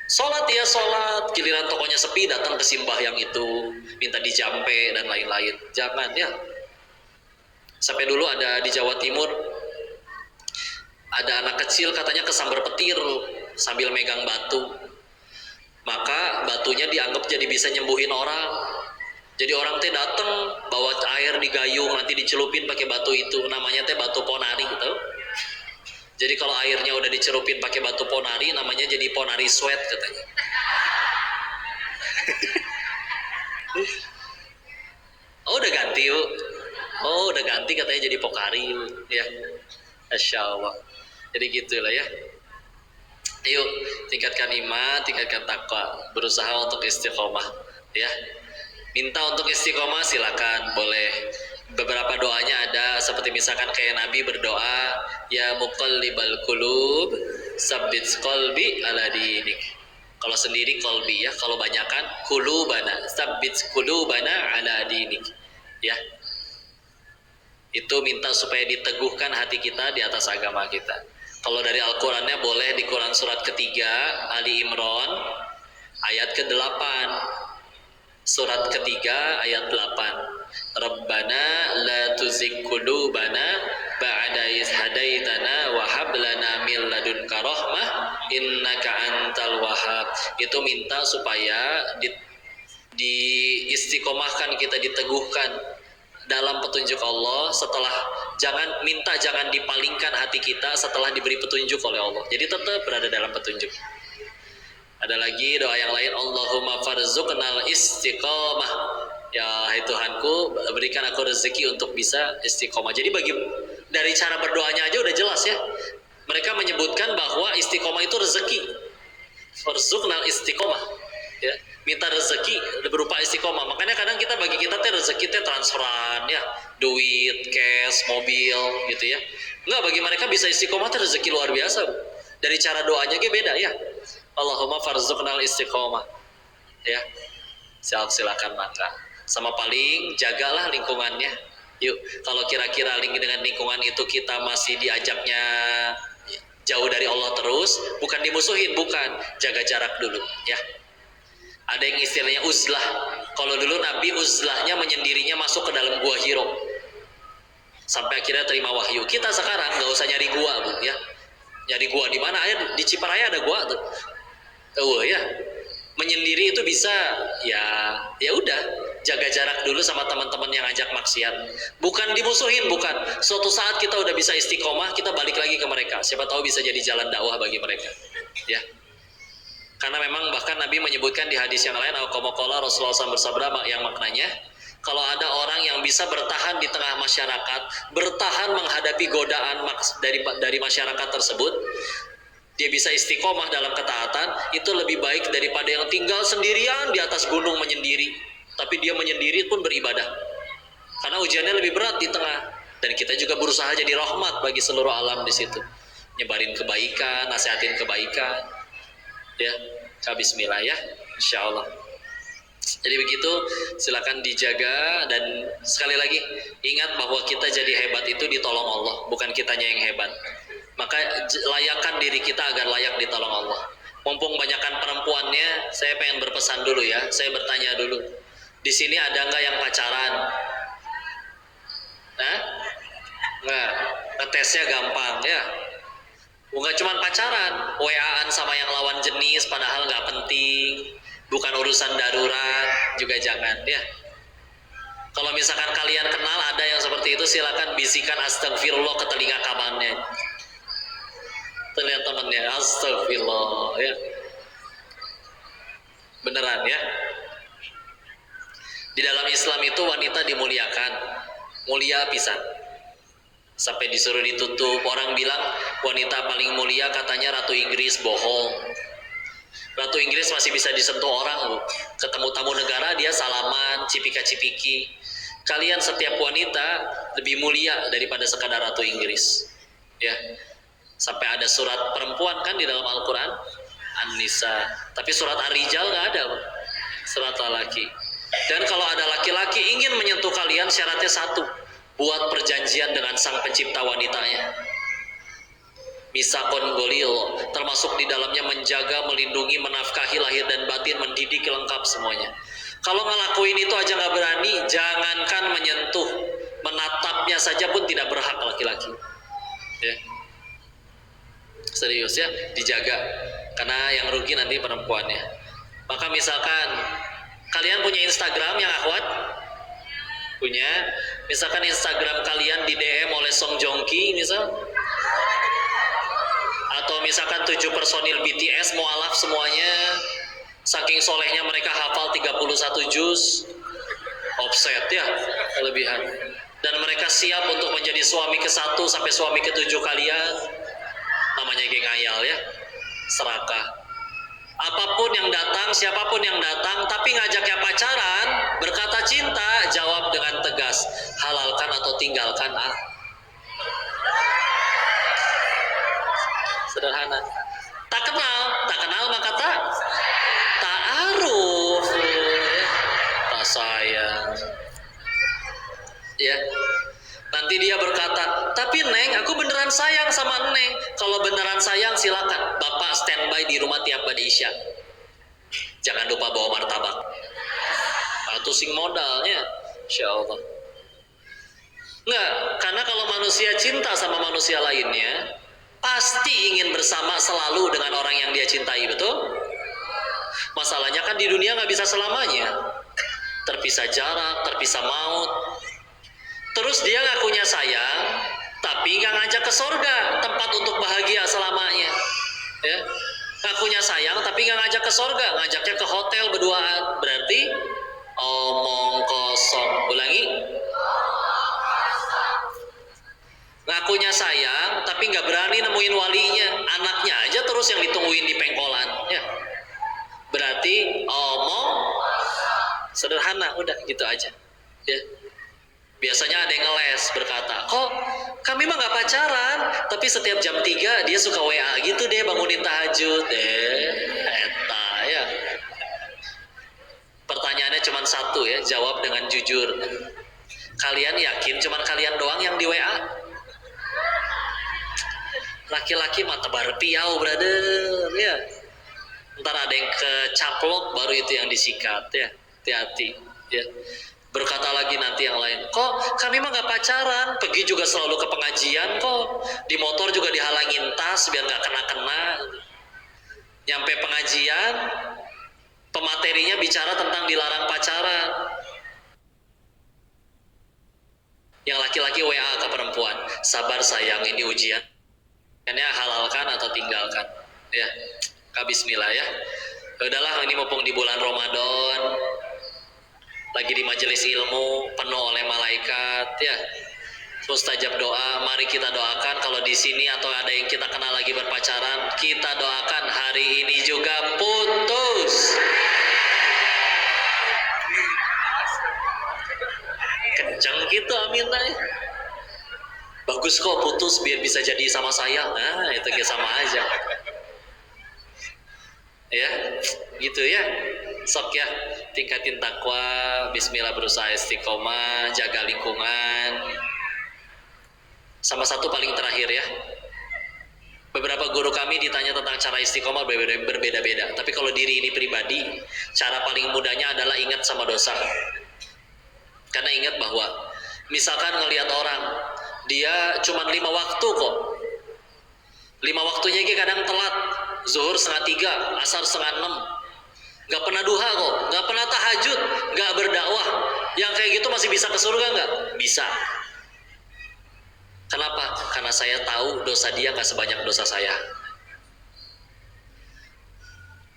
Sholat ya sholat, giliran tokonya sepi datang ke simbah yang itu, minta dijampe dan lain-lain. Jangan ya. Sampai dulu ada di Jawa Timur, ada anak kecil katanya kesambar petir sambil megang batu, maka batunya dianggap jadi bisa nyembuhin orang. Jadi orang teh datang bawa air di gayung, nanti dicelupin pakai batu itu, namanya teh batu ponari gitu. Jadi kalau airnya udah dicelupin pakai batu ponari, namanya jadi ponari sweat katanya. Oh udah ganti yuk. Oh udah ganti katanya jadi pokari yuk. Ya, Masya Allah. Jadi gitulah ya. Yuk, tingkatkan iman, tingkatkan takwa, berusaha untuk istiqomah, ya. Minta untuk istiqomah silakan, boleh. Beberapa doanya ada, seperti misalkan kayak Nabi berdoa, ya muqallibal qulub, sabbit qalbi ala dinik. Kalau sendiri qalbi, ya. Kalau banyakan qulubana, sabbit qulubana ala dinik, ya. Itu minta supaya diteguhkan hati kita di atas agama kita. Kalau dari Al-Qurannya boleh di Quran surat ketiga Ali Imran ayat ke-8, surat ketiga ayat 8. Rabbana la tuzigh qulubana ba'da idh hadaitana wa hab lana min ladunka rahmah innaka antal wahhab. Itu minta supaya istiqomahkan kita, diteguhkan dalam petunjuk Allah, setelah jangan dipalingkan hati kita setelah diberi petunjuk oleh Allah. Jadi tetap berada dalam petunjuk. Ada lagi doa yang lain, Allahumma farzuqnal istiqomah. Ya Tuhanku, berikan aku rezeki untuk bisa istiqomah. Jadi dari cara berdoanya aja udah jelas ya. Mereka menyebutkan bahwa istiqomah itu rezeki. Farzuqnal istiqomah. Ya, minta rezeki berupa istiqomah. Makanya kadang bagi kita rezeki transferan ya, duit, cash, mobil gitu ya. Enggak, bagi mereka bisa istiqomah rezeki luar biasa. Dari cara doanya beda ya. Allahumma farzuqnal istiqomah. Ya. Silakan maka. Sama paling jagalah lingkungannya. Yuk, kalau kira-kira dengan lingkungan itu kita masih diajaknya jauh dari Allah terus, bukan dimusuhin, bukan, jaga jarak dulu ya. Ada yang istilahnya uzlah. Kalau dulu Nabi uzlahnya menyendirinya masuk ke dalam gua Hiro sampai akhirnya terima wahyu. Kita sekarang nggak usah nyari gua, Bu, ya. Nyari gua di mana? Di Ciparaya ada gua tuh. Ya. Menyendiri itu bisa ya udah, jaga jarak dulu sama teman-teman yang ajak maksiat. Bukan dimusuhin, bukan. Suatu saat kita udah bisa istiqomah, kita balik lagi ke mereka. Siapa tahu bisa jadi jalan dakwah bagi mereka. Ya. Karena memang bahkan Nabi menyebutkan di hadis yang lain, Rasulullah SAW bersabda yang maknanya, kalau ada orang yang bisa bertahan di tengah masyarakat, bertahan menghadapi godaan dari masyarakat tersebut, dia bisa istiqomah dalam ketaatan, itu lebih baik daripada yang tinggal sendirian di atas gunung menyendiri, tapi dia menyendiri pun beribadah. Karena ujiannya lebih berat di tengah, dan kita juga berusaha jadi rahmat bagi seluruh alam di situ, nyebarin kebaikan, nasihatin kebaikan. Ya, bismillah ya, insya Allah. Jadi begitu, silakan dijaga, dan sekali lagi ingat bahwa kita jadi hebat itu ditolong Allah, bukan kitanya yang hebat. Maka layakan diri kita agar layak ditolong Allah. Mumpung banyakkan perempuannya, saya pengen berpesan dulu ya. Saya bertanya dulu, di sini ada nggak yang pacaran? Nggak, ngetesnya gampang ya. Bukan cuma pacaran, WA-an sama yang lawan jenis padahal nggak penting, bukan urusan darurat, juga jangan ya. Kalau misalkan kalian kenal ada yang seperti itu, silakan bisikan astagfirullah ke telinga kawannya. Terlihat temannya, astagfirullah ya. Beneran ya. Di dalam Islam itu wanita dimuliakan, mulia pisan. Sampai disuruh ditutup. Orang bilang wanita paling mulia katanya Ratu Inggris, bohong. Ratu Inggris masih bisa disentuh orang, Bu. Ketemu tamu negara dia salaman, cipika-cipiki. Kalian setiap wanita lebih mulia daripada sekadar Ratu Inggris. Ya. Sampai ada surat perempuan kan di dalam Al-Quran, An-Nisa. Tapi surat Ar-Rijal nggak ada, Bu. Surat laki. Dan kalau ada laki-laki ingin menyentuh kalian, syaratnya satu, buat perjanjian dengan sang pencipta wanitanya. Misakon golil, termasuk di dalamnya menjaga, melindungi, menafkahi lahir dan batin, mendidik lengkap semuanya. Kalau ngelakuin itu aja nggak berani, jangankan menyentuh, menatapnya saja pun tidak berhak laki-laki. Ya. Serius ya, dijaga. Karena yang rugi nanti perempuannya. Maka misalkan kalian punya Instagram yang akhwat? Punya. Misalkan Instagram kalian di DM oleh Song Joong Ki misal, atau misalkan 7 personil BTS mualaf semuanya, saking solehnya mereka hafal 31 juz, offset ya, kelebihan. Dan mereka siap untuk menjadi suami ke-1 sampai suami ke-7 kalian, namanya geng ayal ya. serakah. Apapun yang datang, siapapun yang datang, tapi ngajaknya pacaran, berkata cinta, jawab dengan tegas, halalkan atau tinggalkan. Sederhana. Tak kenal maka ta'aruf, tak sayang. Ya. Nanti dia berkata, tapi Neng, aku beneran sayang sama Neng. Kalau beneran sayang silakan, Bapak standby di rumah tiap pada Isya. Jangan lupa bawa martabak. Atau sing modalnya, Insya Allah. Enggak, karena kalau manusia cinta sama manusia lainnya, pasti ingin bersama selalu dengan orang yang dia cintai, betul? Masalahnya kan di dunia nggak bisa selamanya. Terpisah jarak, terpisah maut. Terus dia ngakunya sayang, tapi nggak ngajak ke sorga, tempat untuk bahagia selamanya. Ya, ngakunya sayang, tapi nggak ngajak ke sorga, ngajaknya ke hotel berduaan. Berarti omong kosong. Ulangi. Ngakunya sayang, tapi nggak berani nemuin walinya. Anaknya aja terus yang ditungguin di pengkolan. Ya. Berarti omong sederhana, udah gitu aja. Ya. Biasanya ada yang ngeles berkata, kok kami mah gak pacaran, tapi setiap jam 3 dia suka WA gitu deh, bangunin tahajud. Eta ya. Pertanyaannya cuma satu ya, jawab dengan jujur. Kalian yakin cuma kalian doang yang di WA? Laki-laki mah tebar piau, brother ya. Ntar ada yang kecaplok, baru itu yang disikat ya. Hati-hati ya. Berkata lagi nanti yang lain, kok kami mah gak pacaran, pergi juga selalu ke pengajian kok, di motor juga dihalangin tas biar gak kena-kena. Nyampe pengajian, pematerinya bicara tentang dilarang pacaran. Yang laki-laki WA ke perempuan, sabar sayang, ini ujian. Ini halalkan atau tinggalkan. Ya, bismillah ya. Udahlah, ini mumpung di bulan Ramadan, lagi di majelis ilmu penuh oleh malaikat ya, mustajab doa. Mari kita doakan kalau di sini atau ada yang kita kenal lagi berpacaran, kita doakan hari ini juga putus. Kenceng gitu amin. Bagus kok putus biar bisa jadi sama saya. Nah itu sama aja ya, gitu ya. Sok ya, tingkatin takwa, bismillah, berusaha istiqomah, jaga lingkungan. Sama satu paling terakhir ya, beberapa guru kami ditanya tentang cara istiqomah berbeda-beda. Tapi kalau diri ini pribadi, cara paling mudahnya adalah ingat sama dosa. Karena ingat bahwa misalkan ngelihat orang, dia cuma 5 waktu kok, 5 waktunya kadang telat, zuhur 2:30, asar 5:30, gak pernah duha kok, gak pernah tahajud, gak berdakwah. Yang kayak gitu masih bisa ke surga gak? Bisa. Kenapa? Karena saya tahu dosa dia gak sebanyak dosa saya.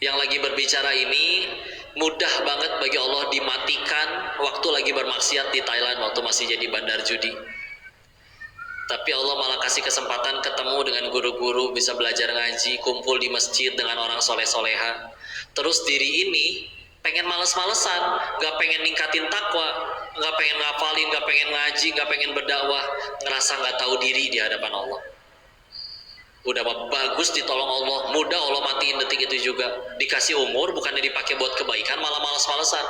Yang lagi berbicara ini mudah banget bagi Allah dimatikan waktu lagi bermaksiat di Thailand, waktu masih jadi bandar judi. Tapi Allah malah kasih kesempatan ketemu dengan guru-guru, bisa belajar ngaji, kumpul di masjid dengan orang soleh-soleha. Terus diri ini pengen males-malesan, gak pengen ningkatin takwa, gak pengen ngapalin, gak pengen ngaji, gak pengen berdakwah, ngerasa gak tahu diri di hadapan Allah. Udah bagus ditolong Allah, mudah Allah matiin detik itu juga. Dikasih umur bukannya dipakai buat kebaikan, malah males-malesan.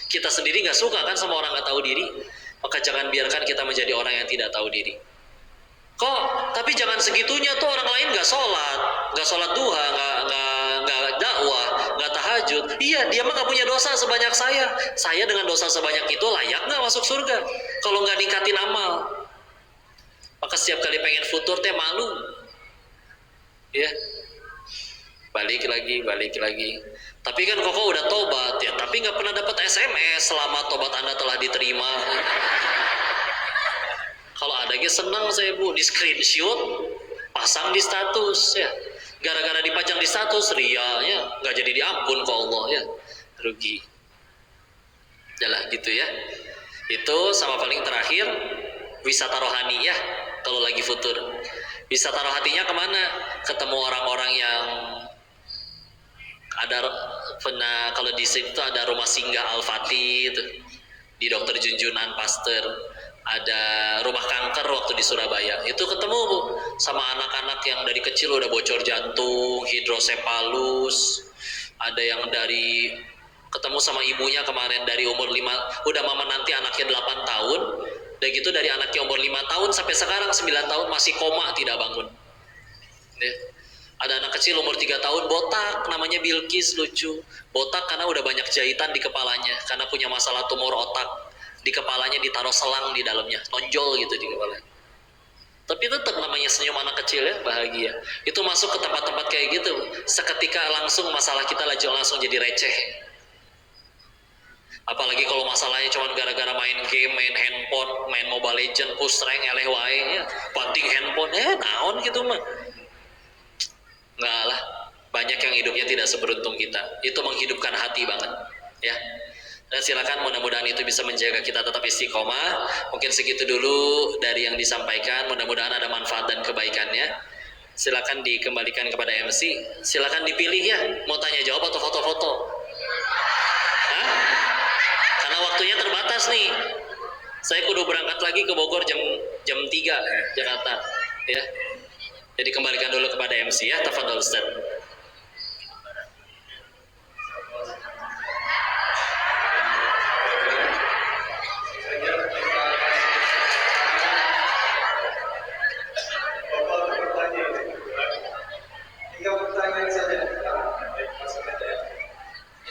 Kita sendiri gak suka kan sama orang gak tahu diri. Maka jangan biarkan kita menjadi orang yang tidak tahu diri. Kok tapi jangan segitunya tuh orang lain gak sholat duha, gak dakwah, gak tahajud. Iya, dia mah gak punya dosa sebanyak saya. Saya dengan dosa sebanyak itu layak gak masuk surga kalau gak ningkatin amal? Maka setiap kali pengen futur teh malu ya, balik lagi. Tapi kan kok udah tobat ya, tapi gak pernah dapat SMS selamat tobat Anda telah diterima. Kalau ada senang saya Bu, di screenshot pasang di status ya. Gara-gara dipajang di status, rianya nggak jadi diampun ke Allah ya, rugi. Jalah gitu ya. Itu sama paling terakhir wisata rohani ya. Kalau lagi futur, wisata rohaninya kemana? Ketemu orang-orang yang Ada pernah kalau di situ ada rumah singgah Al-Fatih itu di Dokter Junjunan Pasteur, ada rumah kanker waktu di Surabaya. Itu ketemu Bu sama anak-anak yang dari kecil udah bocor jantung, hidrosepalus, ada yang dari ketemu sama ibunya kemarin dari umur 5, udah mama nanti anaknya 8 tahun, udah gitu dari anaknya umur 5 tahun sampai sekarang 9 tahun masih koma tidak bangun. Ada anak kecil umur 3 tahun botak, namanya Bilkis, lucu. Botak karena udah banyak jahitan di kepalanya, karena punya masalah tumor otak. Di kepalanya ditaruh selang di dalamnya, tonjol gitu di kepalanya. Tapi tetap namanya senyum anak kecil ya, bahagia. Itu masuk ke tempat-tempat kayak gitu, seketika langsung masalah kita langsung jadi receh. Apalagi kalau masalahnya cuma gara-gara main game, main handphone, main Mobile Legend, push rank, eleh wae ya, banting handphone, naon gitu mah. Enggak lah, banyak yang hidupnya tidak seberuntung kita. Itu menghidupkan hati banget ya. Dan silakan, mudah-mudahan itu bisa menjaga kita tetap istiqomah. Mungkin segitu dulu dari yang disampaikan, mudah-mudahan ada manfaat dan kebaikannya. Silakan dikembalikan kepada MC. Silakan dipilih ya, mau tanya jawab atau foto-foto. Hah? Karena waktunya terbatas nih. Saya kudu berangkat lagi ke Bogor jam 3 Jakarta ya. Jadi kembalikan dulu kepada MC ya, tafadhol Ustaz.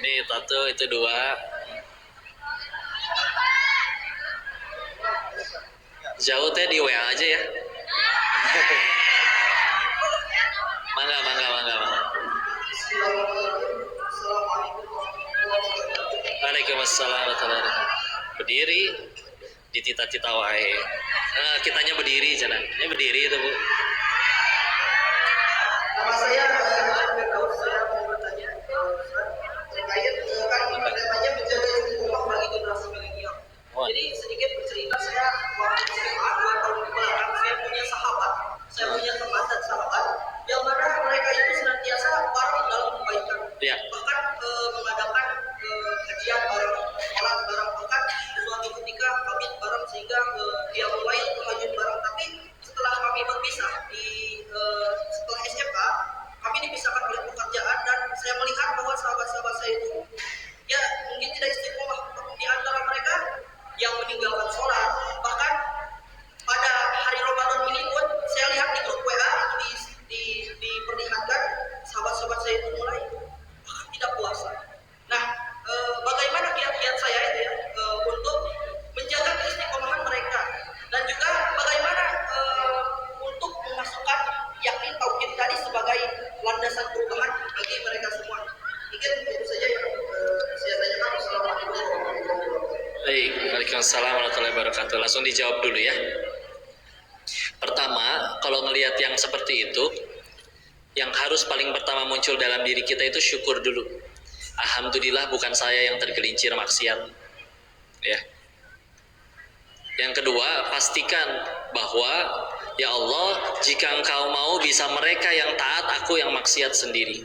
Ini satu, itu dua. Jauh teh di WA aja ya. Mangga. Waalaikumsalam warahmatullahi wabarakatuh. Berdiri di tita-tita wae. Kitanya berdiri jangan. Ini berdiri itu Bu. Nama saya Firdaus, saya mau bertanya terkait kan temanya menjaga istiqomah bagi generasi milenial. Jadi sedikit bercerita, saya waktu SMA 2 tahun ke belakang saya punya sahabat, saya punya teman dan sahabat yang mana mereka itu senantiasa bareng dalam kebaikan. Ya. Bahkan mengadakan kajian bareng, sholat bareng, bahkan suatu ketika pamit bareng sehingga dia mulai kemajuan bareng. Tapi setelah kami berpisah setelah SMA, kami dipisahkan oleh pekerjaan dan saya melihat bahwa sahabat-sahabat saya itu ya mungkin tidak istiqomah. Di antara mereka yang meninggalkan sholat, bahkan pada hari Ramadan ini pun saya lihat di grup WA itu diperlihatkan sahabat-sahabat saya itu mulai bahkan tidak puasa. Nah, bagaimana kiat-kiat saya itu ya untuk menjaga keistiqomahan mereka dan juga bagaimana untuk memasukkan yakin tauhid tadi sebagai landasan perubahan bagi mereka semua. Mungkin itu saja yang saya tanyakan. Assalamualaikum warahmatullahi wabarakatuh. Baik, Waalaikumsalam warahmatullahi wabarakatuh. Langsung dijawab dulu ya. Pertama, kalau ngelihat yang seperti itu, yang harus paling pertama muncul dalam diri kita itu syukur dulu. Alhamdulillah bukan saya yang tergelincir maksiat. Ya. Yang kedua, pastikan bahwa ya Allah, jika Engkau mau bisa mereka yang taat, aku yang maksiat sendiri.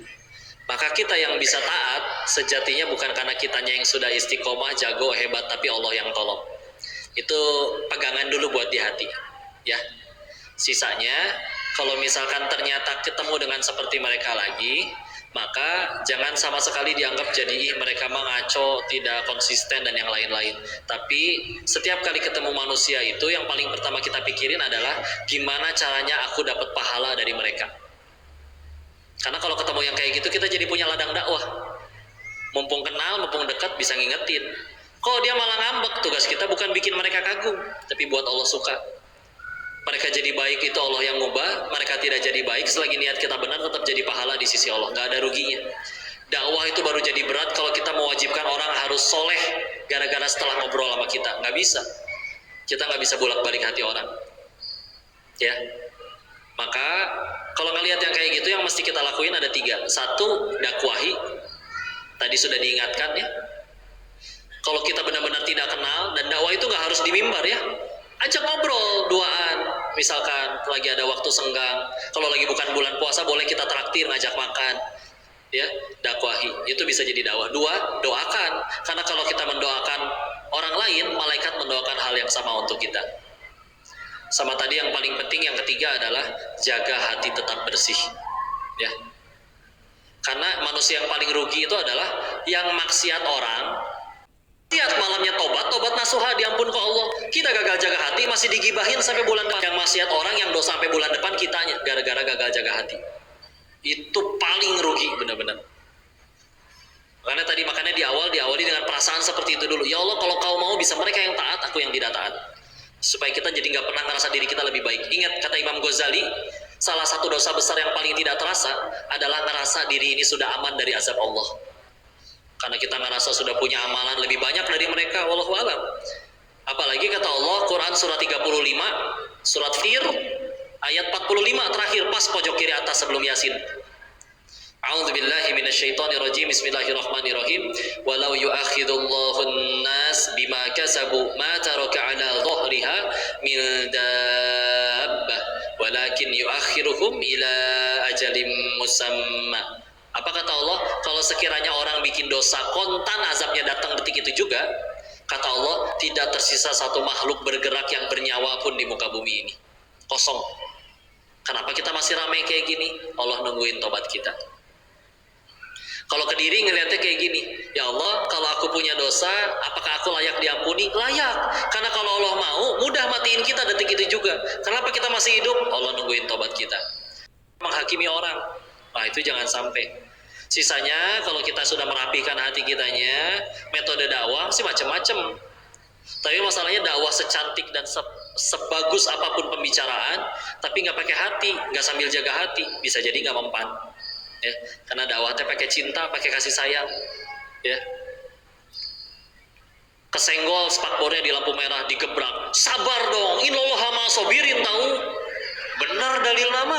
Maka kita yang bisa taat sejatinya bukan karena kitanya yang sudah istiqomah, jago, hebat, tapi Allah yang tolong. Itu pegangan dulu buat di hati. Ya. Sisanya, kalau misalkan ternyata ketemu dengan seperti mereka lagi, maka jangan sama sekali dianggap jadi mereka mengaco, tidak konsisten dan yang lain-lain. Tapi setiap kali ketemu manusia itu yang paling pertama kita pikirin adalah gimana caranya aku dapat pahala dari mereka. Karena kalau ketemu yang kayak gitu kita jadi punya ladang dakwah. Mumpung kenal, mumpung dekat bisa ngingetin. Kok dia malah ngambek, tugas kita bukan bikin mereka kagum, tapi buat Allah suka. Mereka jadi baik itu Allah yang ngubah, mereka tidak jadi baik selagi niat kita benar tetap jadi pahala di sisi Allah, nggak ada ruginya. Dakwah itu baru jadi berat kalau kita mewajibkan orang harus soleh gara-gara setelah ngobrol sama kita, nggak bisa. Kita nggak bisa bolak-balik hati orang. Ya, maka kalau ngelihat yang kayak gitu yang mesti kita lakuin ada 3. 1, dakwahi. Tadi sudah diingatkan ya. Kalau kita benar-benar tidak kenal dan dakwah itu nggak harus di mimbar ya. Ajak ngobrol duaan, misalkan lagi ada waktu senggang. Kalau lagi bukan bulan puasa boleh kita traktir, ngajak makan. ya, dakwahi, itu bisa jadi dakwah. Dua, doakan, karena kalau kita mendoakan orang lain, malaikat mendoakan hal yang sama untuk kita. Sama tadi yang paling penting, yang ketiga adalah jaga hati tetap bersih, ya, karena manusia yang paling rugi itu adalah yang maksiat orang, lihat malamnya tobat nasuha diampun ke Allah, kita gagal jaga hati masih digibahin sampai bulan depan. Yang maksiat orang yang dosa sampai bulan depan kitanya gara-gara gagal jaga hati, itu paling rugi benar-benar. Makanya di awal diawali dengan perasaan seperti itu dulu. Ya Allah, kalau kau mau bisa mereka yang taat, aku yang tidak taat, supaya kita jadi nggak pernah ngerasa diri kita lebih baik. Ingat kata Imam Ghazali, salah satu dosa besar yang paling tidak terasa adalah ngerasa diri ini sudah aman dari azab Allah. Karena kita ngerasa sudah punya amalan lebih banyak dari mereka, wallahu alam. Apalagi kata Allah, Quran surat 35, surat Fir, ayat 45 terakhir pas pojok kiri atas sebelum Yasin. A'udzubillahi minasyaitonirrajim. Bismillahirrahmanirrahim. Walau yu'akhidullahu an-nas bima kasabu ma taraka 'ala dhahriha min dabbah walakin yu'akhiruhum ila ajalin musamma. Apa kata Allah? Kalau sekiranya orang bikin dosa kontan azabnya datang detik itu juga, kata Allah, tidak tersisa satu makhluk bergerak yang bernyawa pun di muka bumi ini. Kosong. Kenapa kita masih ramai kayak gini? Allah nungguin tobat kita. Kalau ke diri ngeliatnya kayak gini, ya Allah, kalau aku punya dosa, apakah aku layak diampuni? Layak. Karena kalau Allah mau, mudah matiin kita detik itu juga. Kenapa kita masih hidup? Allah nungguin tobat kita. Menghakimi orang, nah itu jangan sampai. Sisanya kalau kita sudah merapikan hati kitanya, metode dakwah sih macam-macam. Tapi masalahnya dakwah secantik dan sebagus apapun pembicaraan, tapi nggak pakai hati, nggak sambil jaga hati, bisa jadi nggak mempan. Ya, karena dakwahnya pakai cinta, pakai kasih sayang, ya. Kesenggol spakbornya di lampu merah, digebrak, sabar dong, innallaha ma'asobirin, tahu? Benar dalil nama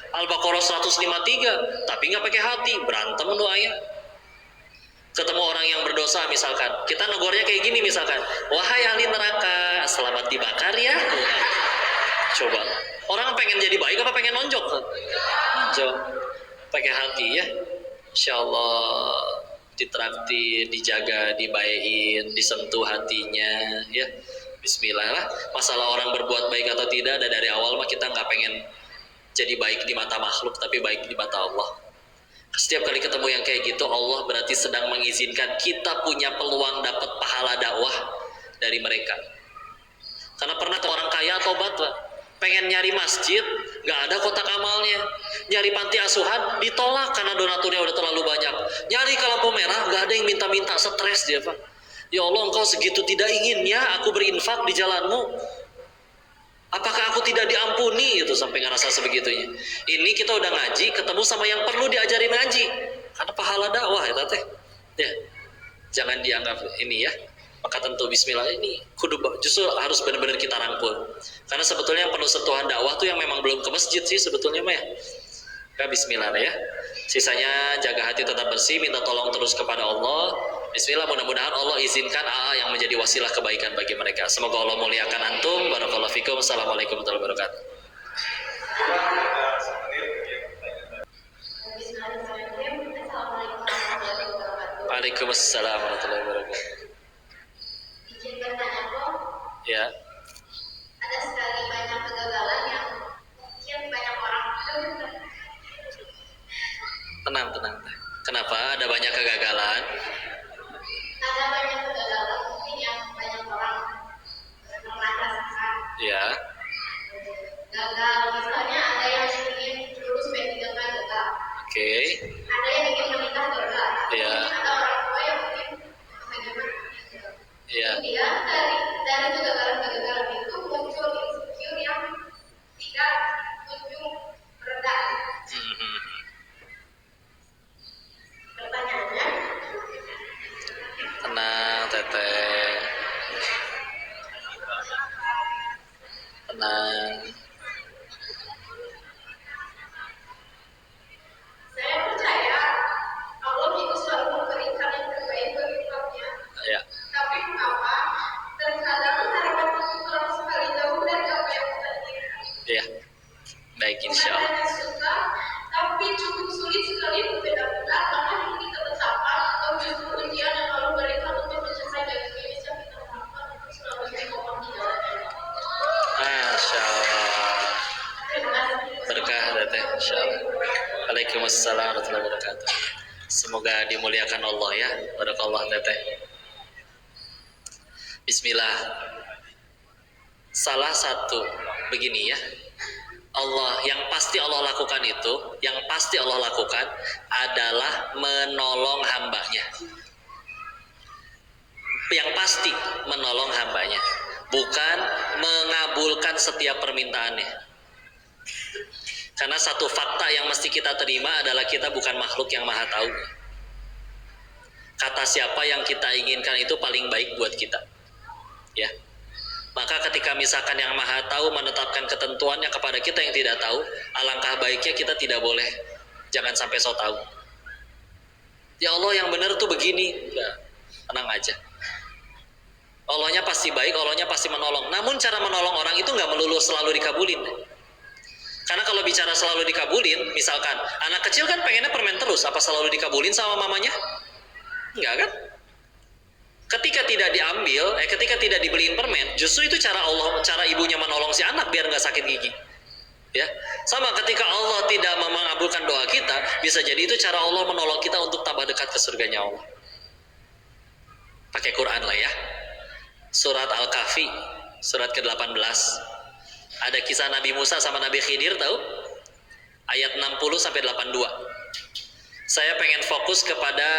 Al-Baqarah 153, tapi nggak pakai hati, berantem doanya. Ketemu orang yang berdosa misalkan, kita negornya kayak gini misalkan, wahai ahli neraka, selamat dibakar ya. Coba, orang pengen jadi baik apa pengen nonjok? Nonjok. Pakai hati ya, insya Allah ditraktir, dijaga, dibayain, disentuh hatinya ya. Bismillah lah. Masalah orang berbuat baik atau tidak, dari awal mah kita nggak pengen jadi baik di mata makhluk, tapi baik di mata Allah. Setiap kali ketemu yang kayak gitu, Allah berarti sedang mengizinkan kita punya peluang dapat pahala dakwah dari mereka. Karena pernah tuh orang kaya tobat lah, pengen nyari masjid, nggak ada kotak amalnya. Nyari panti asuhan, ditolak karena donaturnya udah terlalu banyak. Nyari ke lampu merah, nggak ada yang minta-minta, stres dia Pak. Ya Allah, engkau segitu tidak inginnya aku berinfak di jalanmu. Apakah aku tidak diampuni? Itu sampai ngerasa sebegitunya. Ini kita udah ngaji, ketemu sama yang perlu diajarin ngaji. Karena pahala dakwah ya teh. Ya, jangan dianggap ini ya. Maka tentu bismillah ini kudu justru harus benar-benar kita rangkul. Karena sebetulnya yang perlu sentuhan dakwah tuh yang memang belum ke masjid sih sebetulnya mah ya. Ya bismillah ya. Sisanya jaga hati tetap bersih, minta tolong terus kepada Allah. Bismillah, mudah-mudahan Allah izinkan AA yang menjadi wasilah kebaikan bagi mereka. Semoga Allah muliakan antum. Barakallahu fikum. Assalamualaikum warahmatullahi wabarakatuh. Waalaikumsalam warahmatullahi wabarakatuh. Izin bertanya kok, Ya. ada sekali banyak kegagalan yang mungkin banyak orang Tenang. Kenapa ada banyak kegagalan? ada banyak kegagalan mungkin yang banyak orang pernah rasakan. Ya. Gagal, misalnya ada yang ingin lulus P3K gagal, Oke. ada yang ingin menikah gagal, Ya. mungkin ada orang tua yang mungkin bagaimana gagal. Ya. Kemudian dari kegagalan-kegagalan itu muncul insecure yang tidak kunjung reda. Pertanyaannya, Tenang, Teteh. Tenang. saya percaya Allah itu selalu memberikan yang terbaik bagi umatnya. Ya. Tapi mengapa terkadang harapan itu terlalu sekali jauh dari apa yang kita inginkan? Ya. Baik, insya Allah. Bukan hanya susah, tapi cukup sulit sekali membedakan Waalaikumsalam warahmatullahi wabarakatuh. Semoga dimuliakan Allah ya. Barakallah teteh. Bismillah. Salah satu begini ya. Allah yang pasti Allah lakukan itu, yang pasti Allah lakukan adalah menolong hambanya. Yang pasti menolong hambanya, bukan mengabulkan setiap permintaannya. Karena satu fakta yang mesti kita terima adalah kita bukan makhluk yang maha tahu. Kata siapa yang kita inginkan itu paling baik buat kita. Ya. Maka ketika misalkan yang maha tahu menetapkan ketentuannya kepada kita yang tidak tahu, alangkah baiknya kita tidak boleh, jangan sampai so tahu. Ya Allah yang benar tuh begini, ya, tenang aja. Allahnya pasti baik, Allahnya pasti menolong. Namun cara menolong orang itu nggak melulu selalu dikabulin. Karena kalau bicara selalu dikabulin, misalkan anak kecil kan pengennya permen terus, apa selalu dikabulin sama mamanya? Enggak kan? Ketika tidak diambil, ketika tidak dibeliin permen, justru itu cara Allah, cara ibunya menolong si anak biar nggak sakit gigi. Ya, sama ketika Allah tidak mengabulkan doa kita, bisa jadi itu cara Allah menolong kita untuk tambah dekat ke surganya Allah. Pakai Quran lah ya. Surat Al-Kahfi, surat ke-18. Ada kisah Nabi Musa sama Nabi Khidir, tahu? Ayat 60 sampai 82. Saya pengen fokus kepada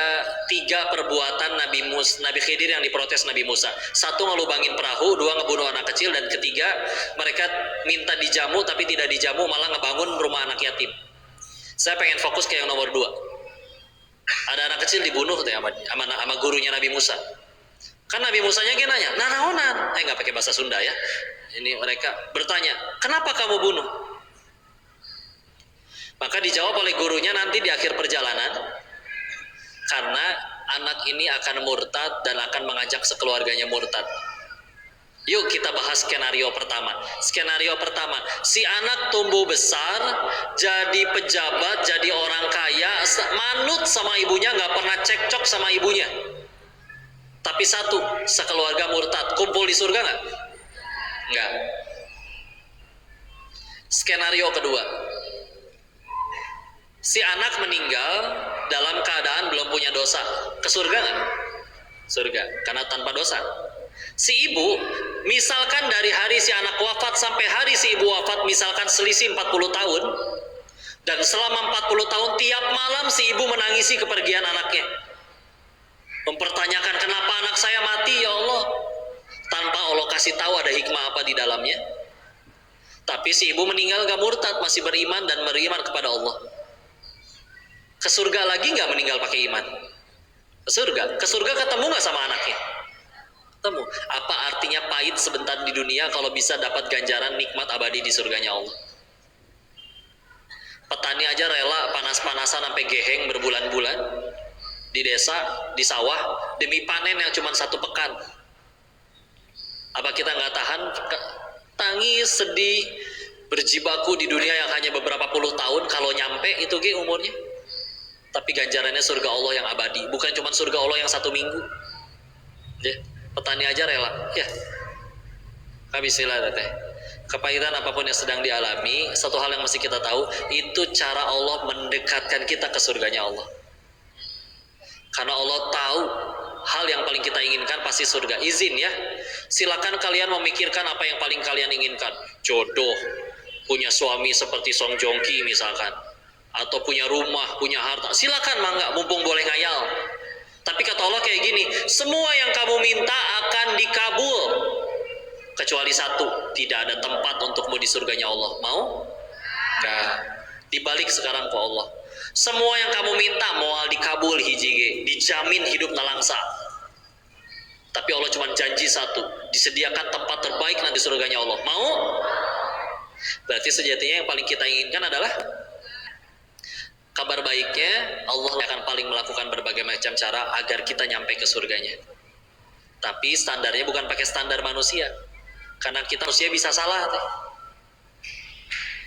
3 perbuatan Nabi Khidir yang diprotes Nabi Musa. 1, ngelubangin perahu, 2, ngebunuh anak kecil, dan 3, mereka minta dijamu tapi tidak dijamu, malah ngebangun rumah anak yatim. Saya pengen fokus ke yang nomor 2. Ada anak kecil dibunuh tuh sama gurunya Nabi Musa. Kan Nabi Musanya gini nanya, nanaonan, nggak pakai bahasa Sunda ya. Ini mereka bertanya, kenapa kamu bunuh? Maka dijawab oleh gurunya nanti di akhir perjalanan, karena anak ini akan murtad dan akan mengajak sekeluarganya murtad. Yuk kita bahas skenario pertama. Skenario pertama, si anak tumbuh besar, jadi pejabat, jadi orang kaya, manut sama ibunya, nggak pernah cekcok sama ibunya. Tapi satu, sekeluarga murtad, kumpul di surga nggak? Nggak. Skenario kedua, si anak meninggal dalam keadaan belum punya dosa, ke surga nggak? Surga, karena tanpa dosa. Si ibu, misalkan dari hari si anak wafat sampai hari si ibu wafat, misalkan selisih 40 tahun, dan selama 40 tahun tiap malam si ibu menangisi kepergian anaknya, mempertanyakan kenapa anak saya mati ya Allah, tanpa Allah kasih tahu ada hikmah apa di dalamnya. Tapi si ibu meninggal gak murtad, masih beriman dan beriman kepada Allah. Ke surga lagi gak meninggal pakai iman? Ke surga ketemu gak sama anaknya? Ketemu. Apa artinya pahit sebentar di dunia kalau bisa dapat ganjaran nikmat abadi di surganya Allah? Petani aja rela panas-panasan sampai geheng berbulan-bulan di desa, di sawah, demi panen yang cuma 1 pekan. Apa kita nggak tahan? Tangis, sedih, berjibaku di dunia yang hanya beberapa puluh tahun, kalau nyampe itu umurnya. Tapi ganjarannya surga Allah yang abadi, bukan cuma surga Allah yang 1 minggu. Ya, petani aja rela. Ya, bismillah teh. Kepahitan apapun yang sedang dialami, satu hal yang mesti kita tahu, itu cara Allah mendekatkan kita ke surganya Allah. Karena Allah tahu hal yang paling kita inginkan pasti surga. Izin ya, silakan kalian memikirkan apa yang paling kalian inginkan. Jodoh, punya suami seperti Song Joong Ki misalkan, atau punya rumah, punya harta. Silakan mangga, mumpung boleh ngayal. Tapi kata Allah kayak gini, semua yang kamu minta akan dikabul, kecuali 1, tidak ada tempat untukmu di surganya Allah. Mau? Nah, dibalik sekarang ke Allah. Semua yang kamu minta moal dikabul hiji, dijamin hidup nalangsa. Tapi Allah cuma janji 1, disediakan tempat terbaik nanti surganya Allah. Mau? Berarti sejatinya yang paling kita inginkan adalah kabar baiknya, Allah akan paling melakukan berbagai macam cara agar kita nyampe ke surganya. Tapi standarnya bukan pakai standar manusia, karena kita manusia bisa salah.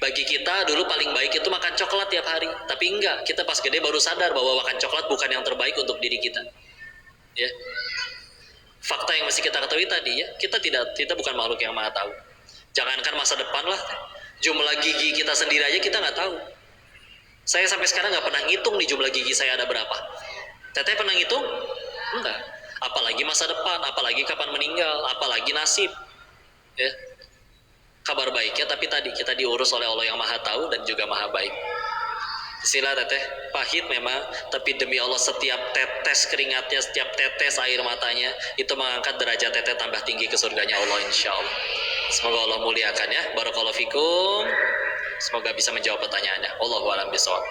Bagi kita dulu paling baik itu makan coklat tiap hari, tapi enggak, kita pas gede baru sadar bahwa makan coklat bukan yang terbaik untuk diri kita. Ya, fakta yang mesti kita ketahui tadi ya, kita bukan makhluk yang maha tahu. Jangankan masa depan lah, jumlah gigi kita sendiri aja kita nggak tahu. Saya sampai sekarang nggak pernah ngitung nih jumlah gigi saya ada berapa. Teteh pernah ngitung? Enggak. Apalagi masa depan, apalagi kapan meninggal, apalagi nasib. Ya. Kabar baiknya tapi tadi kita diurus oleh Allah yang Maha Tahu dan juga Maha Baik. Sila teteh, pahit memang, tapi demi Allah setiap tetes keringatnya, setiap tetes air matanya itu mengangkat derajat teteh tambah tinggi ke surganya Allah insya Allah. Semoga Allah muliakan ya. Barakallahu fikum. Semoga bisa menjawab pertanyaannya. Allahu a'lam bishawab.